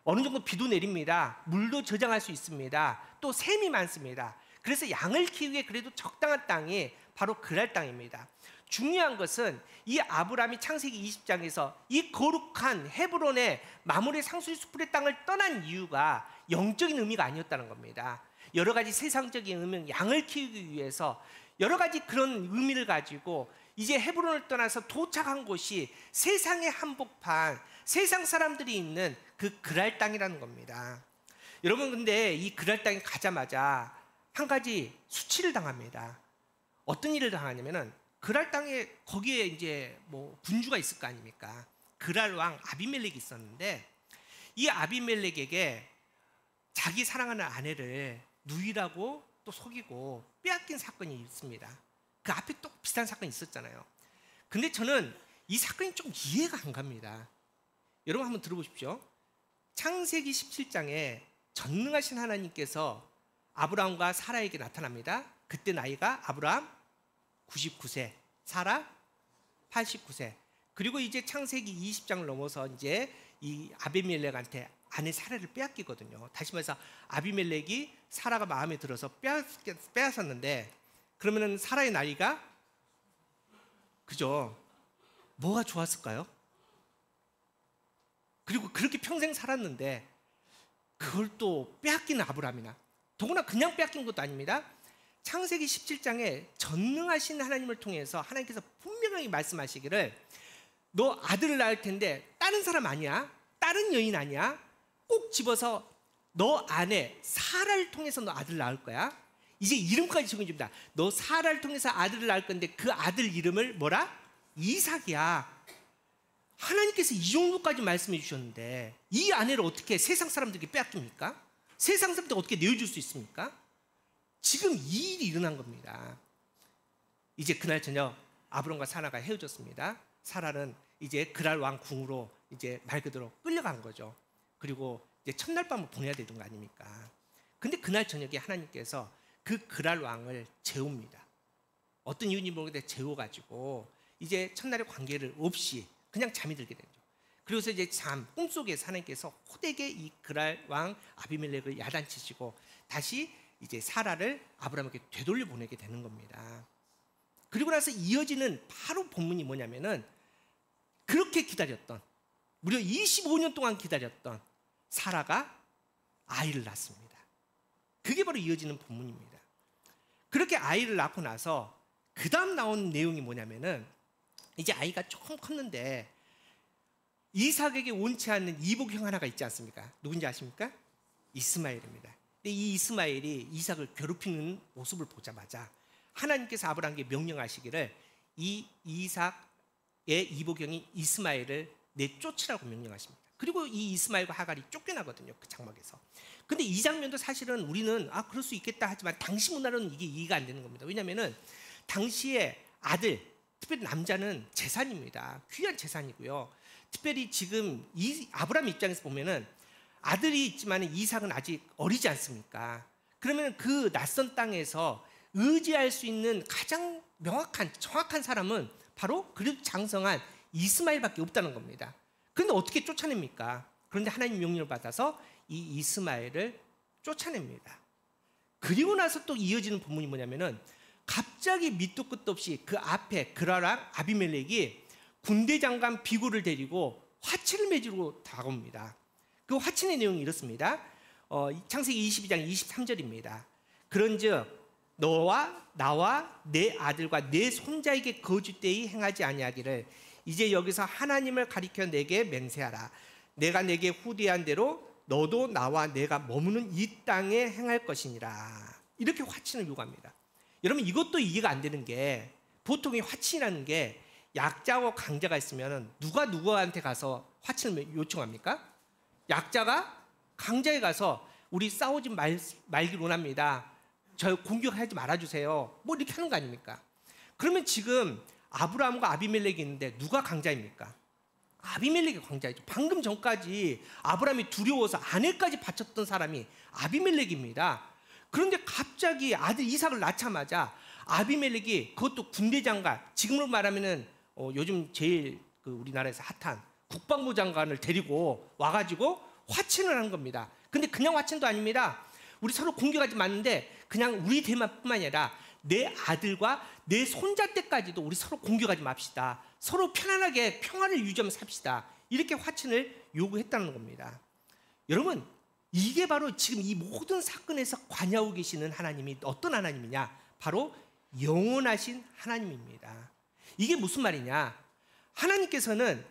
어느 정도 비도 내립니다. 물도 저장할 수 있습니다. 또 샘이 많습니다. 그래서 양을 키우기에 그래도 적당한 땅이 바로 그랄 땅입니다. 중요한 것은 이 아브라함이 창세기 20장에서 이 거룩한 헤브론의 마므레 상수리 수풀의 땅을 떠난 이유가 영적인 의미가 아니었다는 겁니다. 여러 가지 세상적인 의미, 양을 키우기 위해서 여러 가지 그런 의미를 가지고 이제 헤브론을 떠나서 도착한 곳이 세상의 한복판, 세상 사람들이 있는 그 그랄 땅이라는 겁니다. 여러분, 근데 이 그랄 땅에 가자마자 한 가지 수치를 당합니다. 어떤 일을 당하냐면은 그랄 땅에 거기에 이제 뭐 군주가 있을 거 아닙니까? 그랄 왕 아비멜렉이 있었는데 이 아비멜렉에게 자기 사랑하는 아내를 누이라고 또 속이고 빼앗긴 사건이 있습니다. 그 앞에 또 비슷한 사건이 있었잖아요. 근데 저는 이 사건이 좀 이해가 안 갑니다. 여러분 한번 들어보십시오. 창세기 17장에 전능하신 하나님께서 아브라함과 사라에게 나타납니다. 그때 나이가 아브라함 99세, 사라 89세. 그리고 이제 창세기 20장을 넘어서 이제 이 아비멜렉한테 아내 사라를 빼앗기거든요. 다시 말해서 아비멜렉이 사라가 마음에 들어서 빼앗았는데 그러면은 사라의 나이가 그죠? 뭐가 좋았을까요? 그리고 그렇게 평생 살았는데 그걸 또 빼앗기는 아브라함이나 더구나 그냥 빼앗긴 것도 아닙니다. 창세기 17장에 전능하신 하나님을 통해서 하나님께서 분명하게 말씀하시기를 너 아들을 낳을 텐데 다른 사람 아니야? 다른 여인 아니야? 꼭 집어서 너 아내 사라를 통해서 너 아들 낳을 거야. 이제 이름까지 적어줍니다. 너 사라를 통해서 아들을 낳을 건데 그 아들 이름을 뭐라? 이삭이야. 하나님께서 이 정도까지 말씀해 주셨는데 이 아내를 어떻게 세상 사람들에게 빼앗깁니까? 세상 사람들에게 어떻게 내어줄 수 있습니까? 지금 이 일이 일어난 겁니다. 이제 그날 저녁 아브람과 사라가 헤어졌습니다. 사라는 이제 그랄 왕 궁으로 이제 말 그대로 끌려간 거죠. 그리고 이제 첫날 밤을 보내야 되는 거 아닙니까? 근데 그날 저녁에 하나님께서 그 그랄 왕을 재웁니다. 어떤 이유인지 모르겠는데 재워가지고 이제 첫날의 관계를 없이 그냥 잠이 들게 되죠. 그래서 이제 꿈속에서 하나님께서 호되게 이 그랄 왕 아비멜렉을 야단치시고 다시 이제 사라를 아브라함에게 되돌려 보내게 되는 겁니다. 그리고 나서 이어지는 바로 본문이 뭐냐면은 그렇게 기다렸던 무려 25년 동안 기다렸던 사라가 아이를 낳습니다. 그게 바로 이어지는 본문입니다. 그렇게 아이를 낳고 나서 그 다음 나온 내용이 뭐냐면은 이제 아이가 조금 컸는데 이삭에게 원치 않는 이복형 하나가 있지 않습니까? 누군지 아십니까? 이스마엘입니다. 근데 이 이스마엘이 이삭을 괴롭히는 모습을 보자마자 하나님께서 아브라함에게 명령하시기를 이 이삭의 이복형이 이스마엘을 내쫓으라고 명령하십니다. 그리고 이 이스마엘과 하갈이 쫓겨나거든요. 그 장막에서. 근데 이 장면도 사실은 우리는 그럴 수 있겠다 하지만 당시 문화로는 이게 이해가 안 되는 겁니다. 왜냐하면은 당시에 아들, 특별히 남자는 재산입니다. 귀한 재산이고요. 특별히 지금 이 아브라함 입장에서 보면은 아들이 있지만 이삭은 아직 어리지 않습니까? 그러면 그 낯선 땅에서 의지할 수 있는 가장 명확한 정확한 사람은 바로 그릇 장성한 이스마엘밖에 없다는 겁니다. 그런데 어떻게 쫓아냅니까? 그런데 하나님 명령을 받아서 이 이스마엘을 쫓아냅니다. 그리고 나서 또 이어지는 본문이 뭐냐면은 갑자기 밑도 끝도 없이 그 앞에 그라랑 아비멜렉이 군대 장관 비굴을 데리고 화친을 맺으러 다가옵니다. 그 화친의 내용이 이렇습니다. 창세기 22장 23절입니다. 그런즉 너와 나와 내 아들과 내 손자에게 거주되이 행하지 아니하기를 이제 여기서 하나님을 가리켜 내게 맹세하라. 내가 내게 후대한 대로 너도 나와 내가 머무는 이 땅에 행할 것이니라. 이렇게 화친을 요구합니다. 여러분 이것도 이해가 안 되는 게 보통 이 화친이라는 게 약자와 강자가 있으면 누가 누구한테 가서 화친을 요청합니까? 약자가 강자에 가서 우리 싸우지 말길 원합니다. 저 공격하지 말아주세요. 뭐 이렇게 하는 거 아닙니까? 그러면 지금 아브라함과 아비멜렉이 있는데 누가 강자입니까? 아비멜렉이 강자이죠. 방금 전까지 아브라함이 두려워서 아내까지 바쳤던 사람이 아비멜렉입니다. 그런데 갑자기 아들 이삭을 낳자마자 아비멜렉이, 그것도 군대 장관, 지금으로 말하면은 요즘 제일 우리나라에서 핫한 국방부 장관을 데리고 와가지고 화친을 한 겁니다. 근데 그냥 화친도 아닙니다. 우리 서로 공격하지 마는데 그냥 우리 대만뿐만 아니라 내 아들과 내 손자 때까지도 우리 서로 공격하지 맙시다. 서로 편안하게 평화를 유지하면서 삽시다. 이렇게 화친을 요구했다는 겁니다. 여러분, 이게 바로 지금 이 모든 사건에서 관여하고 계시는 하나님이 어떤 하나님이냐? 바로 영원하신 하나님입니다. 이게 무슨 말이냐? 하나님께서는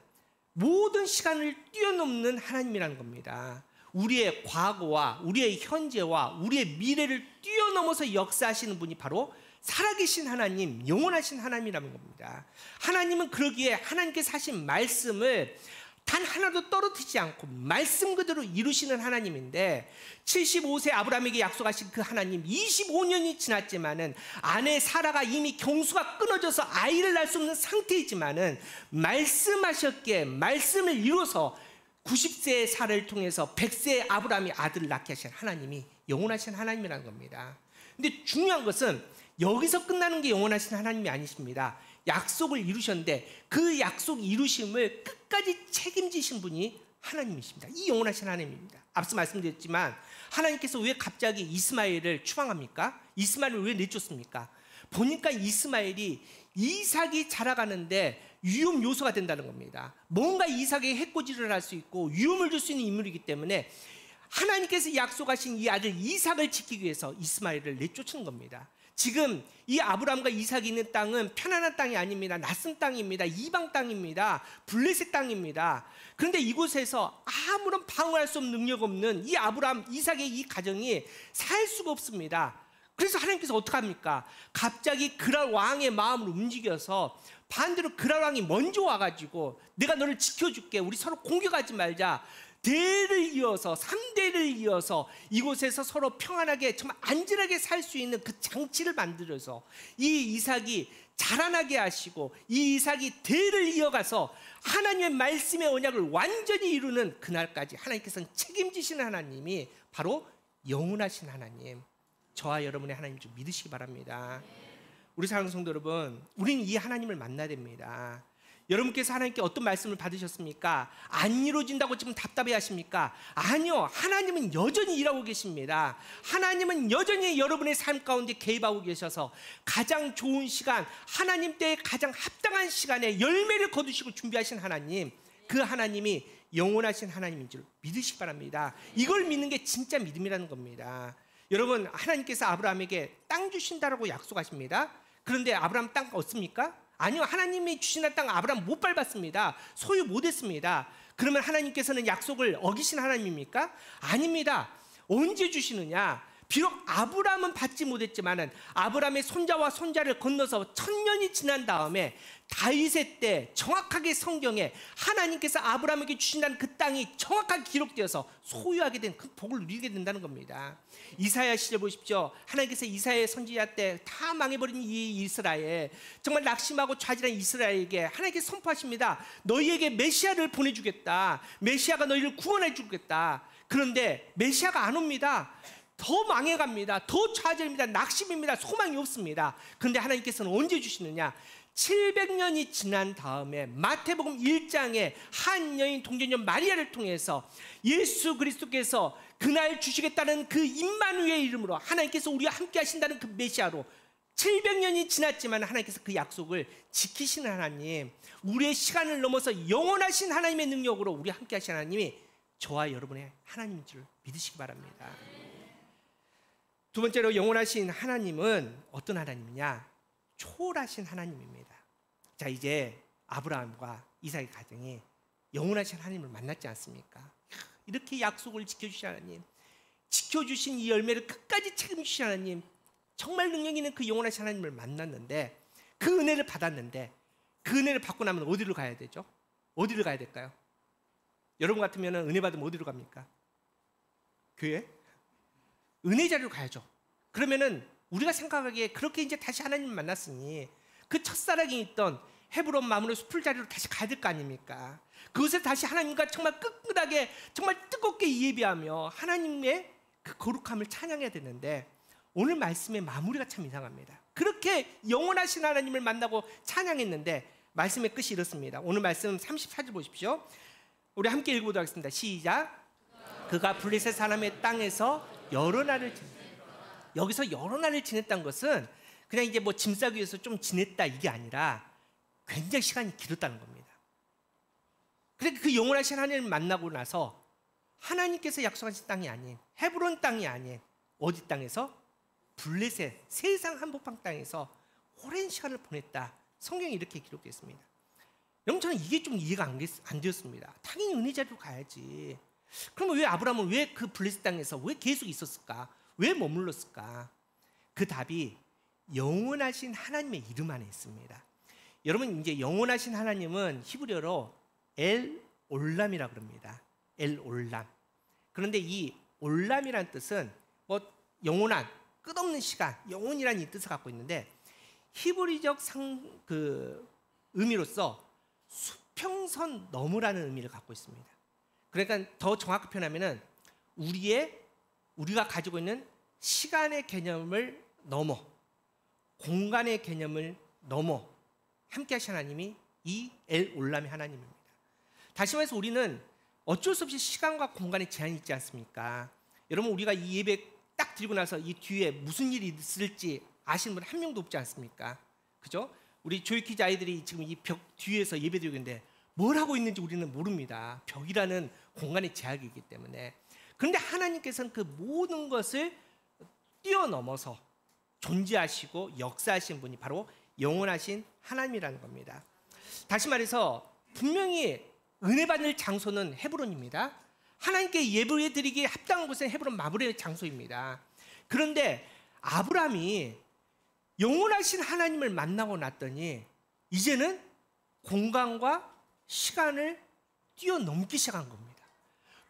모든 시간을 뛰어넘는 하나님이라는 겁니다. 우리의 과거와 우리의 현재와 우리의 미래를 뛰어넘어서 역사하시는 분이 바로 살아계신 하나님, 영원하신 하나님이라는 겁니다. 하나님은 그러기에 하나님께서 하신 말씀을 단 하나도 떨어뜨리지 않고 말씀 그대로 이루시는 하나님인데, 75세 아브라함에게 약속하신 그 하나님, 25년이 지났지만은 아내 사라가 이미 경수가 끊어져서 아이를 낳을 수 없는 상태이지만은 말씀하셨기에 말씀을 이루어서 90세의 사라를 통해서 100세의 아브라함이 아들을 낳게 하신 하나님이 영원하신 하나님이라는 겁니다. 근데 중요한 것은 여기서 끝나는 게 영원하신 하나님이 아니십니다. 약속을 이루셨는데 그 약속 이루심을 끝까지 책임지신 분이 하나님이십니다. 이 영원하신 하나님입니다. 앞서 말씀드렸지만 하나님께서 왜 갑자기 이스마엘을 추방합니까? 이스마엘을 왜 내쫓습니까? 보니까 이스마엘이 이삭이 자라가는데 위험 요소가 된다는 겁니다. 뭔가 이삭에게 해코지를 할 수 있고 위험을 줄 수 있는 인물이기 때문에 하나님께서 약속하신 이 아들 이삭을 지키기 위해서 이스마엘을 내쫓는 겁니다. 지금 이 아브라함과 이삭이 있는 땅은 편안한 땅이 아닙니다. 낯선 땅입니다. 이방 땅입니다. 블레셋 땅입니다. 그런데 이곳에서 아무런 방어할 수 없는 능력 없는 이 아브라함, 이삭의 이 가정이 살 수가 없습니다. 그래서 하나님께서 어떻게 합니까? 갑자기 그랄 왕의 마음을 움직여서 반대로 그랄 왕이 먼저 와가지고 내가 너를 지켜줄게, 우리 서로 공격하지 말자, 대를 이어서 3대를 이어서 이곳에서 서로 평안하게 정말 안전하게 살 수 있는 그 장치를 만들어서 이 이삭이 자라나게 하시고 이 이삭이 대를 이어가서 하나님의 말씀의 언약을 완전히 이루는 그날까지 하나님께서는 책임지시는 하나님이 바로 영원하신 하나님, 저와 여러분의 하나님 좀 믿으시기 바랍니다. 우리 사랑하는 성도 여러분, 우리는 이 하나님을 만나야 됩니다. 여러분께서 하나님께 어떤 말씀을 받으셨습니까? 안 이루어진다고 지금 답답해 하십니까? 아니요, 하나님은 여전히 일하고 계십니다. 하나님은 여전히 여러분의 삶 가운데 개입하고 계셔서 가장 좋은 시간, 하나님 때에 가장 합당한 시간에 열매를 거두시고 준비하신 하나님, 그 하나님이 영원하신 하나님인 줄 믿으시기 바랍니다. 이걸 믿는 게 진짜 믿음이라는 겁니다. 여러분, 하나님께서 아브라함에게 땅 주신다라고 약속하십니다. 그런데 아브라함 땅 얻습니까? 아니요, 하나님이 주신 땅 아브라함 못 밟았습니다. 소유 못했습니다. 그러면 하나님께서는 약속을 어기신 하나님입니까? 아닙니다. 언제 주시느냐? 비록 아브라함은 받지 못했지만은 아브라함의 손자와 손자를 건너서 1000년이 지난 다음에 다윗의 때 정확하게 성경에 하나님께서 아브라함에게 주신다는 그 땅이 정확하게 기록되어서 소유하게 된 그 복을 누리게 된다는 겁니다. 이사야 시절 보십시오. 하나님께서 이사야 선지자 때 다 망해버린 이 이스라엘, 정말 낙심하고 좌절한 이스라엘에게 하나님께서 선포하십니다. 너희에게 메시아를 보내주겠다. 메시아가 너희를 구원해 주겠다. 그런데 메시아가 안 옵니다. 더 망해갑니다. 더 좌절입니다. 낙심입니다. 소망이 없습니다. 그런데 하나님께서는 언제 주시느냐? 700년이 지난 다음에 마태복음 1장에 한 여인 동정녀 마리아를 통해서 예수 그리스도께서 그날 주시겠다는 그 임마누엘의 이름으로 하나님께서 우리와 함께 하신다는 그 메시아로 700년이 지났지만 하나님께서 그 약속을 지키시는 하나님, 우리의 시간을 넘어서 영원하신 하나님의 능력으로 우리와 함께 하신 하나님이 저와 여러분의 하나님인 줄 믿으시기 바랍니다. 두 번째로 영원하신 하나님은 어떤 하나님이냐? 초월하신 하나님입니다. 자, 이제 아브라함과 이삭의 가정이 영원하신 하나님을 만났지 않습니까? 이렇게 약속을 지켜주신 하나님, 지켜주신 이 열매를 끝까지 책임지신 하나님, 정말 능력 있는 그 영원하신 하나님을 만났는데, 그 은혜를 받았는데, 그 은혜를 받고 나면 어디로 가야 되죠? 어디를 가야 될까요? 여러분 같으면 은혜 받으면 어디로 갑니까? 교회? 은혜 자리로 가야죠. 그러면은 우리가 생각하기에 그렇게 이제 다시 하나님을 만났으니 그 첫사랑이 있던 헤브론 마므로 숲을 자리로 다시 가야 될 거 아닙니까? 그것을 다시 하나님과 정말 끈끈하게 정말 뜨겁게 예배하며 하나님의 그 거룩함을 찬양해야 되는데 오늘 말씀의 마무리가 참 이상합니다. 그렇게 영원하신 하나님을 만나고 찬양했는데 말씀의 끝이 이렇습니다. 오늘 말씀 34절 보십시오. 우리 함께 읽어보도록 하겠습니다. 시작. 그가 블레셋 사람의 땅에서 여러 날을 지냈다. 여기서 여러 날을 지냈다는 것은 그냥 이제 뭐 짐 싸기 위해서 좀 지냈다 이게 아니라 굉장히 시간이 길었다는 겁니다. 그러니까 그 영원하신 하나님을 만나고 나서 하나님께서 약속하신 땅이 아닌 헤브론 땅이 아닌 어디 땅에서? 블레셋 세상 한복판 땅에서 오랜 시간을 보냈다. 성경이 이렇게 기록했습니다. 여러분 저는 이게 좀 이해가 안 되었습니다. 당연히 은혜 자리로 가야지. 그러면 왜 아브라함은 왜 그 블레셋 땅에서 왜 계속 있었을까? 왜 머물렀을까? 그 답이 영원하신 하나님의 이름 안에 있습니다. 여러분 이제 영원하신 하나님은 히브리어로 엘 올람이라고 그럽니다. 엘 올람. 그런데 이 올람이라는 뜻은 뭐 영원한 끝없는 시간, 영원이라는 이 뜻을 갖고 있는데 히브리적 의미로서 수평선 너머라는 의미를 갖고 있습니다. 그러니까 더 정확히 표현하면은 우리가 가지고 있는 시간의 개념을 넘어 공간의 개념을 넘어 함께 하신 하나님이 이 엘 올람의 하나님입니다. 다시 말해서 우리는 어쩔 수 없이 시간과 공간에 제한이 있지 않습니까? 여러분 우리가 이 예배 딱 드리고 나서 이 뒤에 무슨 일이 있을지 아시는 분 한 명도 없지 않습니까? 그죠? 우리 조이키즈 아이들이 지금 이 벽 뒤에서 예배 드리고 있는데 뭘 하고 있는지 우리는 모릅니다. 벽이라는 공간의 제약이 있기 때문에. 그런데 하나님께서는 그 모든 것을 뛰어넘어서 존재하시고 역사하신 분이 바로 영원하신 하나님이라는 겁니다. 다시 말해서 분명히 은혜 받을 장소는 헤브론입니다. 하나님께 예배드리기에 합당한 곳은 헤브론 마므레의 장소입니다. 그런데 아브라함이 영원하신 하나님을 만나고 났더니 이제는 공간과 시간을 뛰어넘기 시작한 겁니다.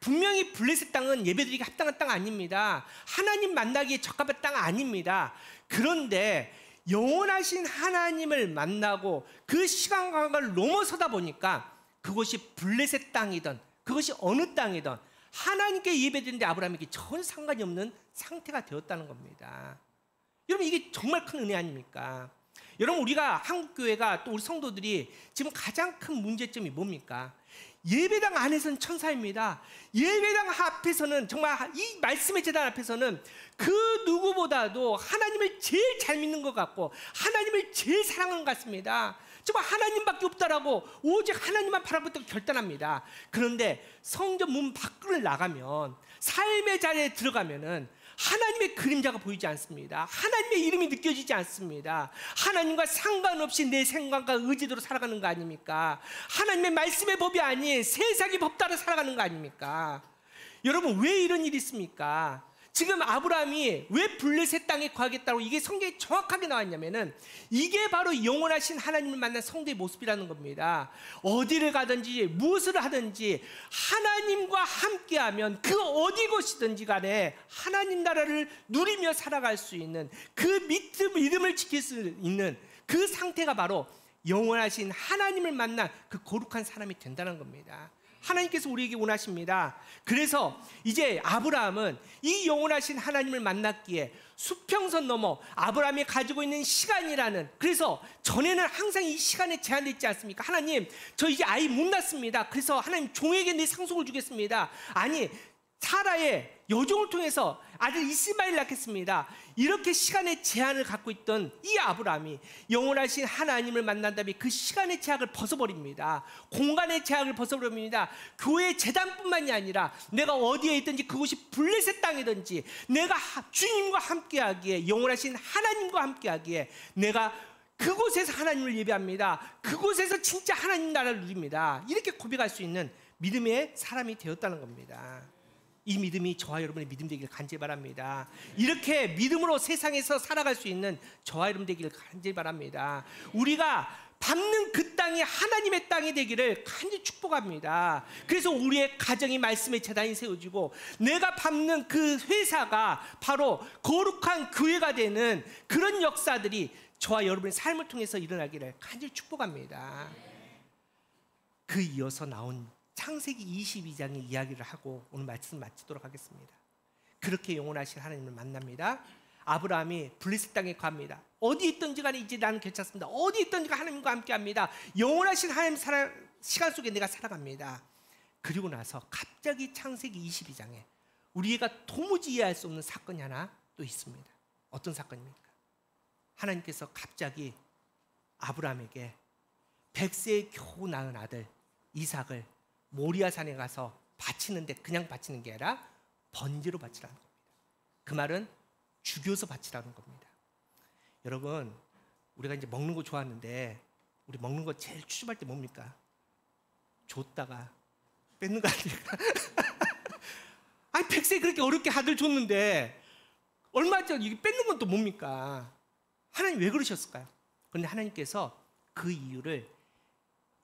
분명히 블레셋 땅은 예배드리기 합당한 땅 아닙니다. 하나님 만나기에 적합한 땅 아닙니다. 그런데 영원하신 하나님을 만나고 그 시간과를 넘어서다 보니까 그것이 블레셋 땅이든 그것이 어느 땅이든 하나님께 예배드리는데 아브라함에게 전혀 상관이 없는 상태가 되었다는 겁니다. 여러분 이게 정말 큰 은혜 아닙니까? 여러분 우리가 한국교회가 또 우리 성도들이 지금 가장 큰 문제점이 뭡니까? 예배당 안에서는 천사입니다. 예배당 앞에서는 정말 이 말씀의 제단 앞에서는 그 누구보다도 하나님을 제일 잘 믿는 것 같고 하나님을 제일 사랑하는 것 같습니다. 정말 하나님밖에 없다라고 오직 하나님만 바라보고 결단합니다. 그런데 성전 문 밖을 나가면 삶의 자리에 들어가면은 하나님의 그림자가 보이지 않습니다. 하나님의 이름이 느껴지지 않습니다. 하나님과 상관없이 내 생각과 의지대로 살아가는 거 아닙니까? 하나님의 말씀의 법이 아닌 세상의 법 따라 살아가는 거 아닙니까? 여러분 왜 이런 일이 있습니까? 지금 아브라함이 왜 블레셋 땅에 거하겠다고 이게 성경에 정확하게 나왔냐면은 이게 바로 영원하신 하나님을 만난 성도의 모습이라는 겁니다. 어디를 가든지 무엇을 하든지 하나님과 함께하면 그 어디 곳이든지 간에 하나님 나라를 누리며 살아갈 수 있는 그 믿음을 지킬 수 있는 그 상태가 바로 영원하신 하나님을 만난 그 거룩한 사람이 된다는 겁니다. 하나님께서 우리에게 원하십니다. 그래서 이제 아브라함은 이 영원하신 하나님을 만났기에 수평선 넘어 아브라함이 가지고 있는 시간이라는, 그래서 전에는 항상 이 시간에 제한되어 있지 않습니까? 하나님 저 이제 아이 못 낳습니다. 그래서 하나님 종에게 내 상속을 주겠습니다. 아니 사라의 여종을 통해서 아들 이스마엘 낳겠습니다. 이렇게 시간의 제한을 갖고 있던 이 아브라함이 영원하신 하나님을 만난 다음에 그 시간의 제약을 벗어버립니다. 공간의 제약을 벗어버립니다. 교회 재단뿐만이 아니라 내가 어디에 있든지 그곳이 블레셋 땅이든지 내가 주님과 함께하기에, 영원하신 하나님과 함께하기에 내가 그곳에서 하나님을 예배합니다. 그곳에서 진짜 하나님 나라를 누립니다. 이렇게 고백할 수 있는 믿음의 사람이 되었다는 겁니다. 이 믿음이 저와 여러분의 믿음 되기를 간절히 바랍니다. 이렇게 믿음으로 세상에서 살아갈 수 있는 저와 여러분 되기를 간절히 바랍니다. 우리가 밟는 그 땅이 하나님의 땅이 되기를 간절히 축복합니다. 그래서 우리의 가정이 말씀의 재단이 세워지고 내가 밟는 그 회사가 바로 거룩한 교회가 되는 그런 역사들이 저와 여러분의 삶을 통해서 일어나기를 간절히 축복합니다. 그 이어서 나온 창세기 22장의 이야기를 하고 오늘 말씀 마치도록 하겠습니다. 그렇게 영원하신 하나님을 만납니다. 아브라함이 블레셋 땅에 갑니다. 어디 있든지 간에 이제 나는 괜찮습니다. 어디 있든지 하나님과 함께합니다. 영원하신 하나님 시간 속에 내가 살아갑니다. 그리고 나서 갑자기 창세기 22장에 우리가 도무지 이해할 수 없는 사건이 하나 또 있습니다. 어떤 사건입니까? 하나님께서 갑자기 아브라함에게 100세에 겨우 낳은 아들 이삭을 모리아산에 가서 바치는데 그냥 바치는 게 아니라 번제로 바치라는 겁니다. 그 말은 죽여서 바치라는 겁니다. 여러분, 우리가 이제 먹는 거 좋아하는데 우리 먹는 거 제일 추접할 때 뭡니까? 줬다가 뺏는 거 아닙니까? 아니 100세 그렇게 어렵게 아들 줬는데 얼마 전에 이게 뺏는 건 또 뭡니까? 하나님 왜 그러셨을까요? 그런데 하나님께서 그 이유를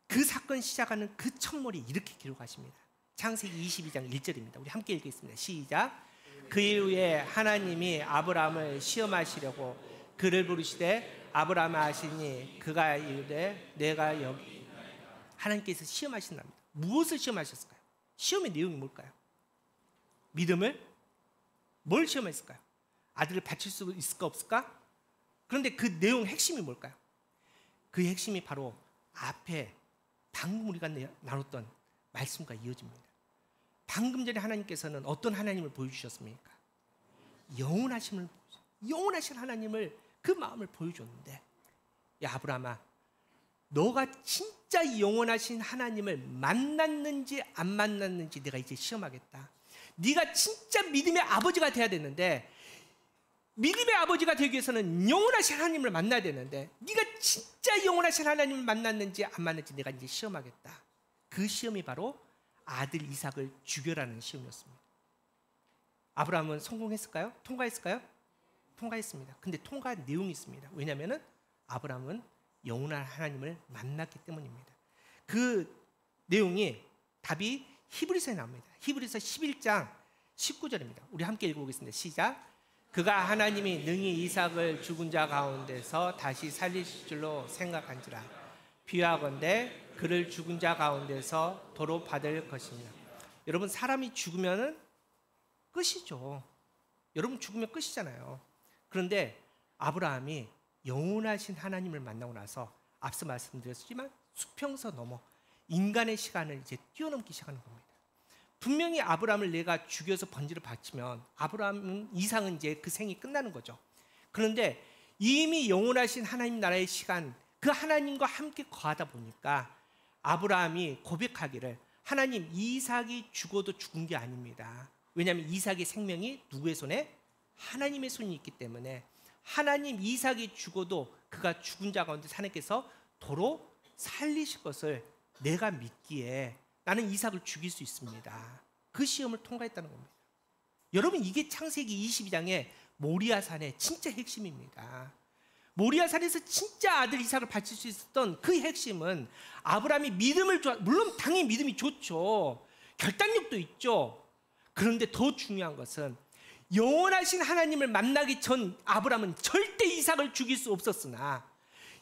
그 사건 시작하는 그 첫머리 이렇게 기록하십니다. 창세기 22장 1절입니다. 우리 함께 읽겠습니다. 시작. 그 이후에 하나님이 아브라함을 시험하시려고 그를 부르시되 아브라함아 하시니 그가 이르되 내가 여기. 하나님께서 시험하신답니다. 무엇을 시험하셨을까요? 시험의 내용이 뭘까요? 믿음을? 뭘 시험했을까요? 아들을 바칠 수 있을까 없을까? 그런데 그 내용 핵심이 뭘까요? 그 핵심이 바로 앞에 방금 우리가 나눴던 말씀과 이어집니다. 방금 전에 하나님께서는 어떤 하나님을 보여주셨습니까? 영원하신 하나님을 그 마음을 보여줬는데, 야 아브라함아, 너가 진짜 영원하신 하나님을 만났는지 안 만났는지 내가 이제 시험하겠다. 네가 진짜 믿음의 아버지가 돼야 되는데, 믿음의 아버지가 되기 위해서는 영원하신 하나님을 만나야 되는데 네가 진짜 영원하신 하나님을 만났는지 안 만났는지 내가 이제 시험하겠다. 그 시험이 바로 아들 이삭을 죽여라는 시험이었습니다. 아브라함은 성공했을까요? 통과했을까요? 통과했습니다. 근데 통과한 내용이 있습니다. 왜냐하면 아브라함은 영원한 하나님을 만났기 때문입니다. 그 내용이 답이 히브리서에 나옵니다. 히브리서 11장 19절입니다. 우리 함께 읽어보겠습니다. 시작. 그가 하나님이 능히 이삭을 죽은 자 가운데서 다시 살리실 줄로 생각한지라. 비유하건대 그를 죽은 자 가운데서 도로 받을 것이냐. 여러분, 사람이 죽으면 끝이죠. 여러분 죽으면 끝이잖아요. 그런데 아브라함이 영원하신 하나님을 만나고 나서 앞서 말씀드렸지만 수평서 넘어 인간의 시간을 이제 뛰어넘기 시작하는 겁니다. 분명히 아브라함을 내가 죽여서 번제를 바치면 아브라함은 이상은 이제 그 생이 끝나는 거죠. 그런데 이미 영원하신 하나님 나라의 시간, 그 하나님과 함께 거하다 보니까 아브라함이 고백하기를 하나님, 이삭이 죽어도 죽은 게 아닙니다. 왜냐하면 이삭의 생명이 누구의 손에? 하나님의 손이 있기 때문에 하나님, 이삭이 죽어도 그가 죽은 자 가운데 하나님께서 도로 살리실 것을 내가 믿기에 나는 이삭을 죽일 수 있습니다. 그 시험을 통과했다는 겁니다. 여러분, 이게 창세기 22장의 모리아산의 진짜 핵심입니다. 모리아산에서 진짜 아들 이삭을 바칠 수 있었던 그 핵심은 아브라함이 믿음을 물론 당연히 믿음이 좋죠. 결단력도 있죠. 그런데 더 중요한 것은 영원하신 하나님을 만나기 전 아브라함은 절대 이삭을 죽일 수 없었으나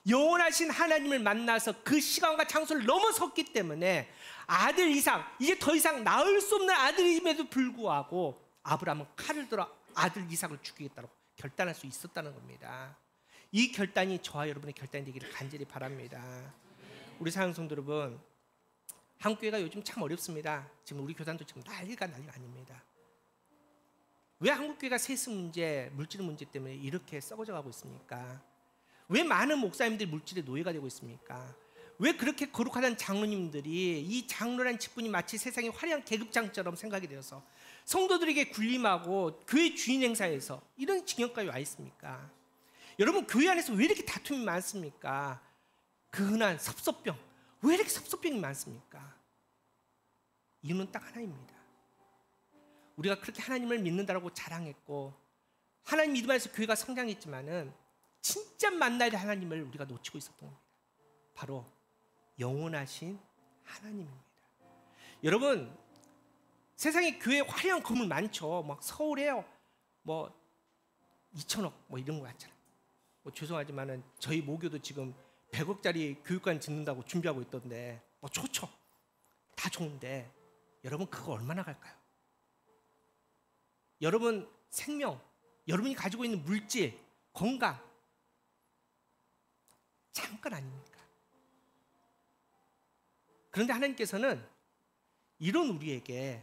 영원하신 하나님을 만나서 그 시간과 장소를 넘어섰기 때문에 아들 이삭, 이제 더 이상 낳을 수 없는 아들임에도 불구하고 아브라함은 칼을 들어 아들 이삭을 죽이겠다고 결단할 수 있었다는 겁니다. 이 결단이 저와 여러분의 결단이 되기를 간절히 바랍니다. 우리 사랑하는 성도 여러분, 한국교회가 요즘 참 어렵습니다. 지금 우리 교단도 지금 난리가 아닙니다. 왜 한국교회가 세습 문제, 물질 문제 때문에 이렇게 썩어져 가고 있습니까? 왜 많은 목사님들이 물질의 노예가 되고 있습니까? 왜 그렇게 거룩하다는 장로님들이 이 장로란 직분이 마치 세상의 화려한 계급장처럼 생각이 되어서 성도들에게 군림하고 교회 주인 행사에서 이런 지경까지 와 있습니까? 여러분, 교회 안에서 왜 이렇게 다툼이 많습니까? 그 흔한 섭섭병, 왜 이렇게 섭섭병이 많습니까? 이유는 딱 하나입니다. 우리가 그렇게 하나님을 믿는다고 자랑했고 하나님 믿음 안에서 교회가 성장했지만은 진짜 만나야 될 하나님을 우리가 놓치고 있었던 겁니다. 바로 영원하신 하나님입니다. 여러분, 세상에 교회 화려한 건물 많죠. 막 서울에 뭐 2천억 뭐 이런 거 같잖아요. 뭐 죄송하지만은 저희 모교도 지금 100억짜리 교육관 짓는다고 준비하고 있던데 뭐 좋죠. 다 좋은데 여러분 그거 얼마나 갈까요? 여러분 생명, 여러분이 가지고 있는 물질, 건강 잠깐 아닙니까? 그런데 하나님께서는 이런 우리에게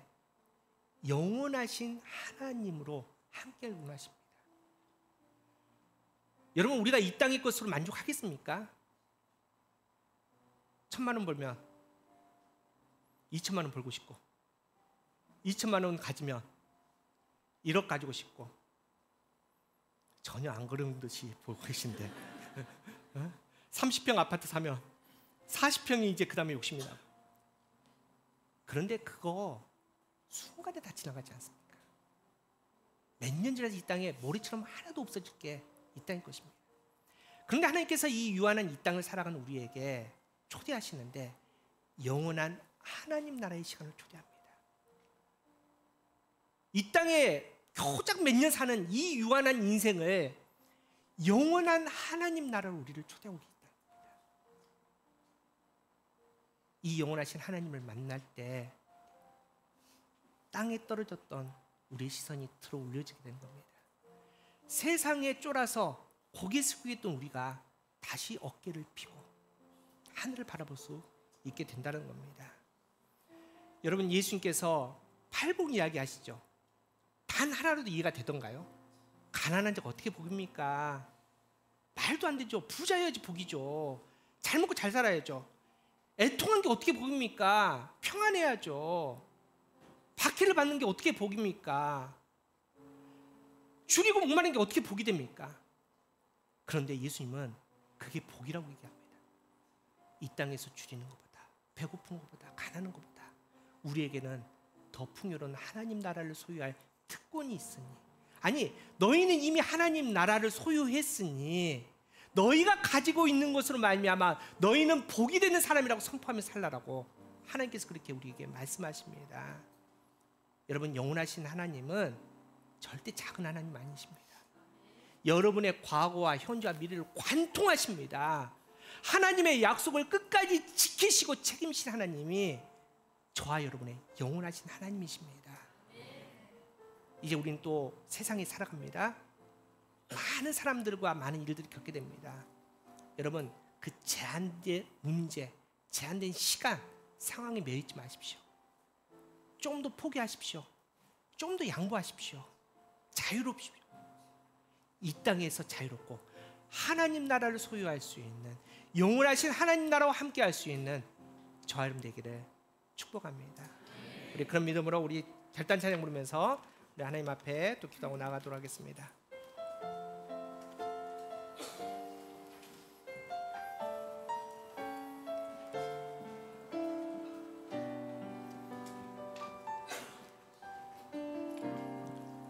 영원하신 하나님으로 함께를 원하십니다. 여러분, 우리가 이 땅의 것으로 만족하겠습니까? 1,000만 원 벌면 2천만 원 벌고 싶고, 2천만 원 가지면 1억 가지고 싶고, 전혀 안 그런 듯이 보고 계신데 30평 아파트 사면 40평이 이제 그 다음에 욕심이 나고. 그런데 그거 순간에 다 지나가지 않습니까? 몇 년 지나서 이 땅에 모래처럼 하나도 없어질 게 이 땅의 것입니다. 그런데 하나님께서 이 유한한 이 땅을 살아가는 우리에게 초대하시는데 영원한 하나님 나라의 시간을 초대합니다. 이 땅에 고작 몇 년 사는 이 유한한 인생을 영원한 하나님 나라로 우리를 초대하고 있다. 이 영원하신 하나님을 만날 때 땅에 떨어졌던 우리의 시선이 들어 올려지게 되는 겁니다. 세상에 쫄아서 고개 숙이고 있던 우리가 다시 어깨를 펴고 하늘을 바라볼 수 있게 된다는 겁니다. 여러분, 예수님께서 팔복 이야기 하시죠? 단 하나라도 이해가 되던가요? 가난한 자가 어떻게 복입니까? 말도 안 되죠. 부자여야지 복이죠. 잘 먹고 잘 살아야죠. 애통한 게 어떻게 복입니까? 평안해야죠. 박해를 받는 게 어떻게 복입니까? 줄이고 목마른 게 어떻게 복이 됩니까? 그런데 예수님은 그게 복이라고 얘기합니다. 이 땅에서 줄이는 것보다, 배고픈 것보다, 가난한 것보다 우리에게는 더 풍요로운 하나님 나라를 소유할 특권이 있으니, 아니 너희는 이미 하나님 나라를 소유했으니 너희가 가지고 있는 것으로 말미암아 너희는 복이 되는 사람이라고 선포하며 살라라고 하나님께서 그렇게 우리에게 말씀하십니다. 여러분, 영원하신 하나님은 절대 작은 하나님 아니십니다. 여러분의 과거와 현재와 미래를 관통하십니다. 하나님의 약속을 끝까지 지키시고 책임지신 하나님이 저와 여러분의 영원하신 하나님이십니다. 이제 우리는 또 세상에 살아갑니다. 많은 사람들과 많은 일들을 겪게 됩니다. 여러분, 그 제한된 문제, 제한된 시간, 상황에 매이지 마십시오. 좀 더 포기하십시오. 좀 더 양보하십시오. 자유롭십시오. 이 땅에서 자유롭고 하나님 나라를 소유할 수 있는, 영원하신 하나님 나라와 함께 할 수 있는 저와 여러분 되기를 축복합니다. 우리 그런 믿음으로 우리 결단 찬양 부르면서 우리 하나님 앞에 또 기도하고 나가도록 하겠습니다.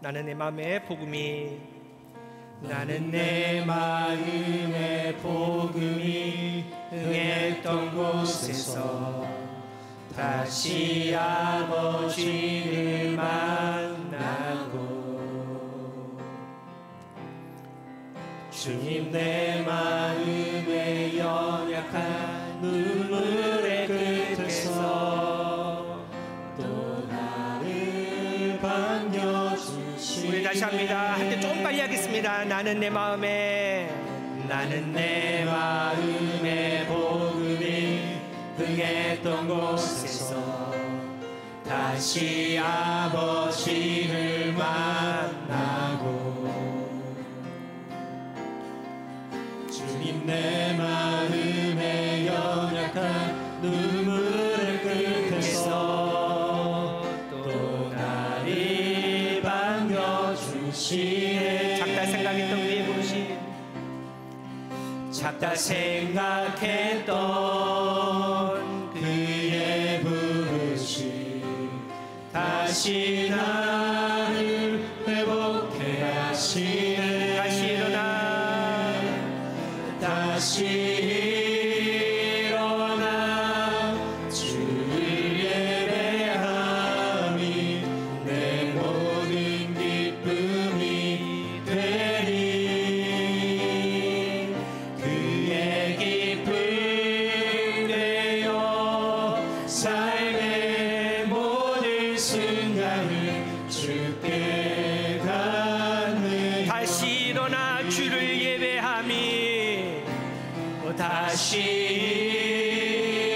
나는 내 마음의 복음이, 나는 내 마음의 복음이 흥했던 곳에서 다시 아버지를 만나고, 주님 내 마음의 연약한 눈물의 끝에서 또 나를 반겨주시네. 우리 다시 합니다. 할 때 좀 빨리 하겠습니다. 나는 내 마음의 복음이 흥했던 곳에서 다시 아버지를 만나고, 주님 내 마음의 연약한 눈물의 끝에서 또 나를 반겨주시네. 작다 생각했던 그의 부르심, 작다 생각했던 그의 부르심, 다시 나를 회복해 하시네. 다시 일어나, 다시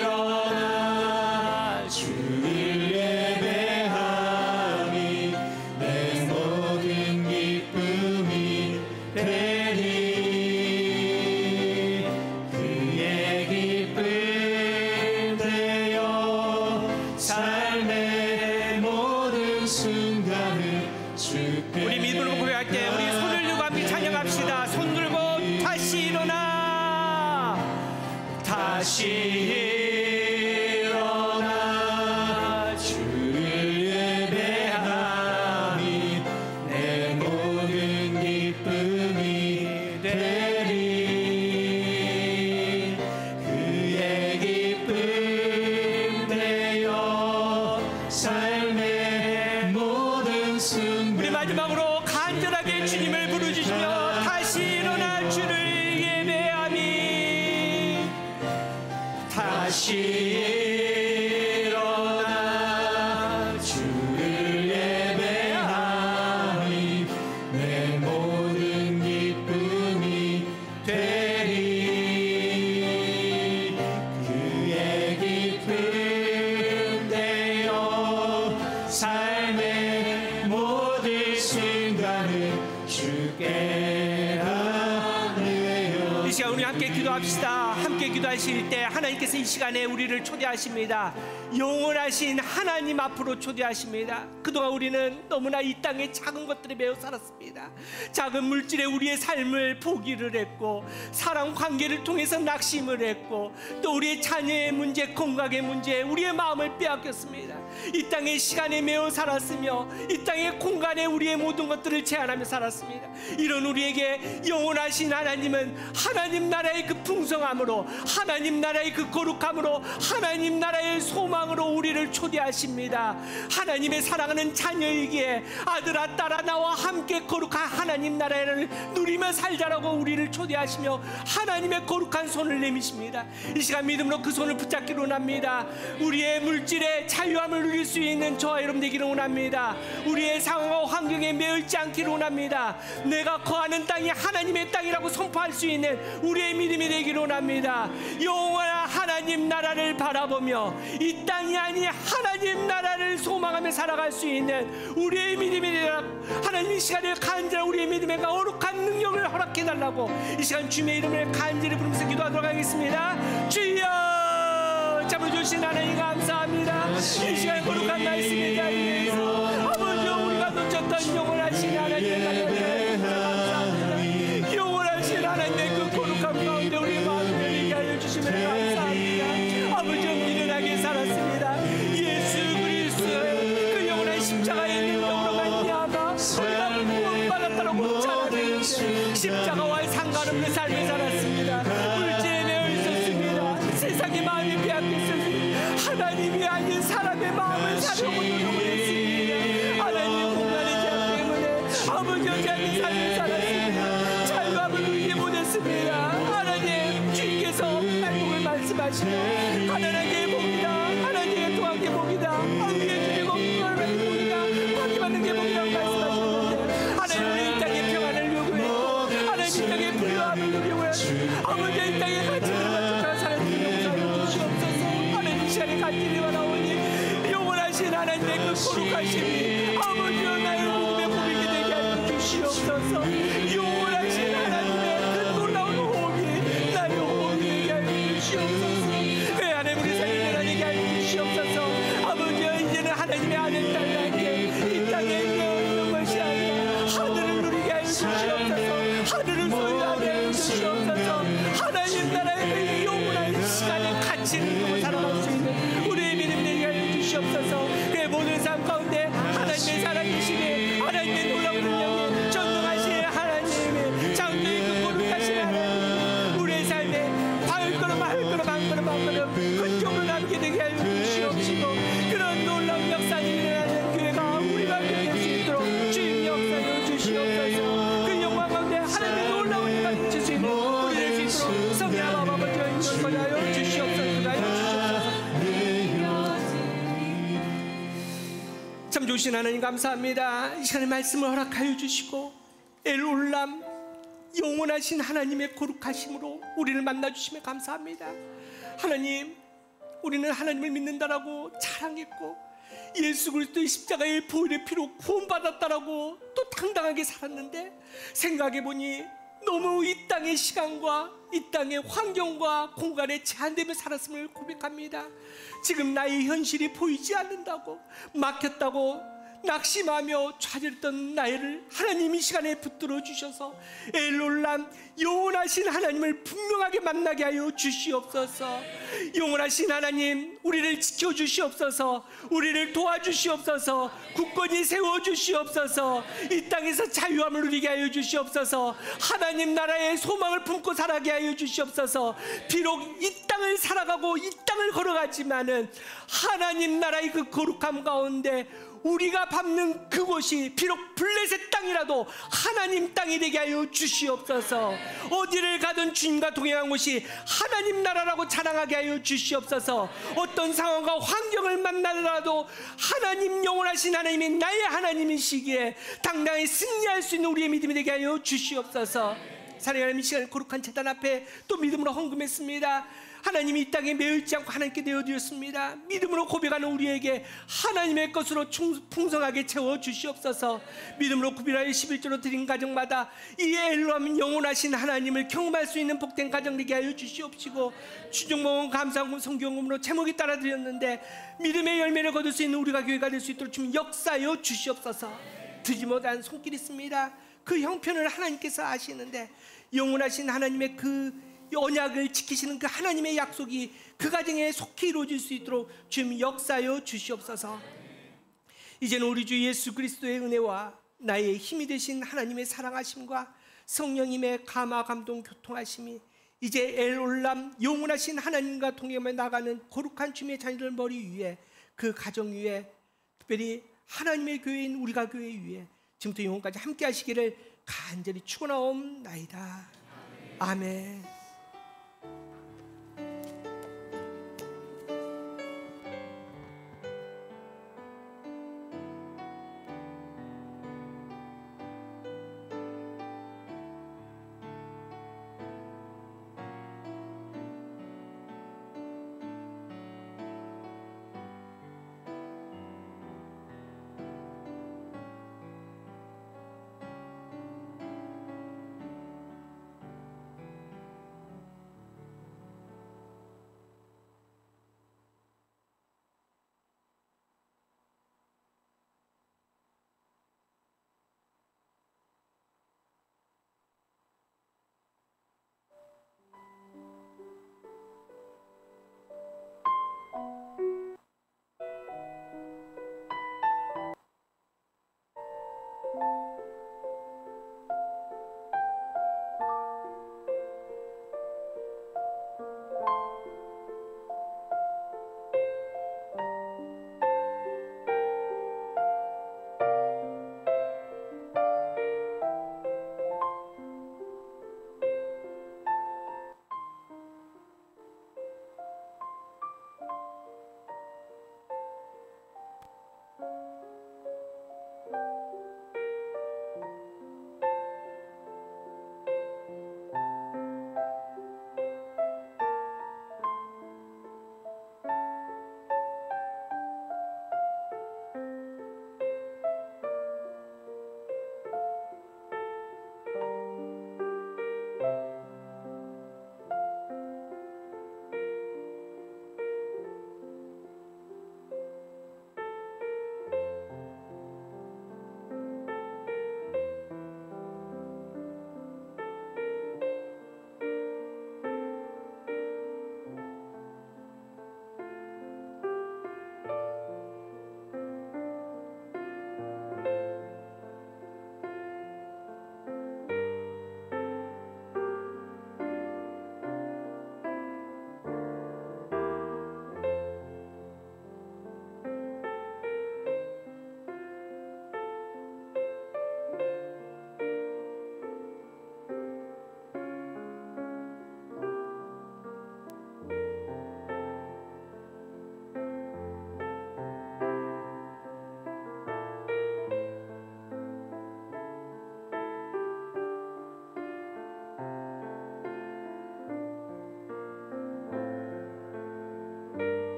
일어나 주를 예배하니 내 모든 기쁨이 되리 그의 기쁨 되어 삶의 모든 순간을 주께 우리 믿음으로 고백할 때 우리 손을 들고 함께 찬양합시다. 손 들고 다시 일어나 다시 일어나 주를 예배하니 내 모든 기쁨이 되리 그의 기쁨 되어 삶의 모든 순간 우리 마지막으로 간절하게 주님을 부르짖으며 다시 일어나 주를 예배하니 다시 일어나 주를 예배하니 내 모든 기쁨이 되리 그의 기쁨 되어 삶의 모든 순간을 주께 하네요. 이 시간 우리 함께 기도합시다. 함께 기도하실 때 하나님께서 이 시간에 우리를 초대하십니다. 영원하신 하나님 앞으로 초대하십니다. 그동안 우리는 너무나 이 땅의 작은 것들에 매여 살았습니다. 작은 물질에 우리의 삶을 포기를 했고 사랑 관계를 통해서 낙심을 했고 또 우리의 자녀의 문제, 건강의 문제, 우리의 마음을 빼앗겼습니다. 이 땅의 시간에 매여 살았으며 이 땅의 공간에 우리의 모든 것들을 제한하며 살았습니다. 이런 우리에게 영원하신 하나님은 하나님 나라의 그 풍성함으로 하나님 나라의 그 거룩함으로 하나님 나라의 소망으로 우리를 초대하십니다. 하나님의 사랑하는 자녀이기에 아들아 딸아 나와 함께 거룩한 하나님 나라를 누리며 살자라고 우리를 초대하시며 하나님의 거룩한 손을 내미십니다. 이 시간 믿음으로 그 손을 붙잡기로 원합니다. 우리의 물질의 자유함을 누릴 수 있는 저와 여러분 되기를 원합니다. 우리의 상황과 환경에 매여있지 않기를 원합니다. 내가 거하는 땅이 하나님의 땅이라고 선포할 수 있는 우리의 믿음이 되기를 원합니다. 영원한 하나님 나라를 바라보며 이 땅이 아닌 하나님 나라를 소망하며 살아갈 수 있는 우리의 믿음이 되라. 하나님 이 시간에 간절한 우리의 믿음에 거룩한 능력을 허락해달라고 이 시간 주님의 이름을 간절히 부르면서 기도하도록 하겠습니다. 주여 잡아주신 하나님 감사합니다. 이 시간 거룩한 말씀에 대하여서 아버지 우리가 놓쳤던 영원하신 하나님의 감사합니다. 영원하신 하나님의 그 거룩함 가운데 우리의 마음을 열리게 하여 주시면 감사합니다. 아버지 미련하게 살았습니다. 예수 그리스도의 그 영원한 십자가의 능력으로 말미암아 우리가 구원받았다고 찬양하는데 십자가와 상관없는 삶을 살았습니다. 물질에 매여 있었습니다. 세상의 마음이 빼앗겼습니다. 하나님이 아닌 사람의 마음을 사려고 노력을 했습니다. 하나님의 공간의 제약 때문에 아버지 어찌하는 삶을 살았습니다. 자유함을 누리지 못했습니다. 하나님 주님께서 행복을 말씀하시며 가난하게 복이다, 하나님의 통한 게 복이다, 아버지의 주리고 그걸 복이다, 받기받는 게 복이라고 말씀하셨는데 하나님 우리 이 땅의 평안을 요구했고 하나님 이 땅의 부유함을 누리고 아버지 이 땅의 가치를 만족한 사람들이 용서하여 주시옵소서. 하나님 이 시간에 간절히 바라오니 영원하신 하나님의 그 거룩하심이 아버지여 나의 믿음의 복이게 되게 하여 주시옵소서. 영원하신 하나님의 그 놀라운 호흡이 나의 호흡이 되게 하여 주시옵소서. 그 하나님 우리 삶을 변하게 하여 주시옵소서. 아버지여 이제는 하나님의 아들 딸에게 이 땅에 있는 것이 아니라 하늘을 누리게 하여 주시옵소서. 하늘을 소유하게 하여 주시옵소서. 하나님 나라의 영원한 시간의 가치를 누리고 살아갈 수 있는 우리의 믿음 되게 하여 주시옵소서. 그 모든 삶 가운데 하나님의 살아계심에 하나님의 놀라운 능력에 전능하신 하나님의 장대의 그 거룩하신 하나님 우리의 삶에 발걸음 한 걸음 흔적을 남게 되게 하여 주시옵시고 그런 놀라운 역사님이 일어나는 교회가 우리가 될 수 있도록 주님 역사여 주시옵소서. 그 영광 가운데 하나님의 놀라운 일을 가르칠 수 있는 우리 될 수 있도록 성령 아버지와 인도를 하여 주시옵소서. 참 좋으신 하나님 감사합니다. 이 시간에 말씀을 허락하여 주시고 엘올람 영원하신 하나님의 거룩하심으로 우리를 만나주심에 감사합니다. 하나님, 우리는 하나님을 믿는다라고 자랑했고 예수 그리스도의 십자가의 보혈의 피로 구원받았다라고 또 당당하게 살았는데, 생각해보니 너무 이 땅의 시간과 이 땅의 환경과 공간에 제한되며 살았음을 고백합니다. 지금 나의 현실이 보이지 않는다고, 막혔다고 낙심하며 좌절했던 나를 하나님이 이 시간에 붙들어 주셔서 엘롤람, 영원하신 하나님을 분명하게 만나게 하여 주시옵소서. 영원하신 하나님, 우리를 지켜주시옵소서. 우리를 도와주시옵소서. 굳건히 세워주시옵소서. 이 땅에서 자유함을 누리게 하여 주시옵소서. 하나님 나라의 소망을 품고 살아가게 하여 주시옵소서. 비록 이 땅을 살아가고 이 땅을 걸어가지만은 하나님 나라의 그 거룩함 가운데 우리가 밟는 그곳이 비록 블레셋 땅이라도 하나님 땅이 되게 하여 주시옵소서. 어디를 가든 주님과 동행한 곳이 하나님 나라라고 자랑하게 하여 주시옵소서. 어떤 상황과 환경을 만나더라도 하나님, 영원하신 하나님이 나의 하나님이시기에 당당히 승리할 수 있는 우리의 믿음이 되게 하여 주시옵소서. 사랑하는 하나님, 이 시간 거룩한 제단 앞에 또 믿음으로 헌금했습니다. 하나님이 이 땅에 매여있지 않고 하나님께 내어드렸습니다. 믿음으로 고백하는 우리에게 하나님의 것으로 풍성하게 채워주시옵소서. 믿음으로 구비하여 11조로 드린 가정마다 이 엘로함 영원하신 하나님을 경험할 수 있는 복된 가정 되게 하여 주시옵시고, 주중봉헌 감사헌금 성경금으로 제목이 따라 드렸는데 믿음의 열매를 거둘 수 있는 우리가 교회가 될 수 있도록 좀 역사하여 주시옵소서. 드지 못한 손길이 있습니다. 그 형편을 하나님께서 아시는데 영원하신 하나님의 그 언약을 지키시는 그 하나님의 약속이 그 가정에 속히 이루어질 수 있도록 주님 역사하여 주시옵소서. 이제는 우리 주 예수 그리스도의 은혜와 나의 힘이 되신 하나님의 사랑하심과 성령님의 감화 감동 교통하심이 이제 엘올람 영원하신 하나님과 동행하며 나가는 거룩한 주님의 자녀들 머리 위에, 그 가정 위에, 특별히 하나님의 교회인 우리가 교회 위에 지금부터 영원까지 함께 하시기를 간절히 축원하옵나이다. 아멘.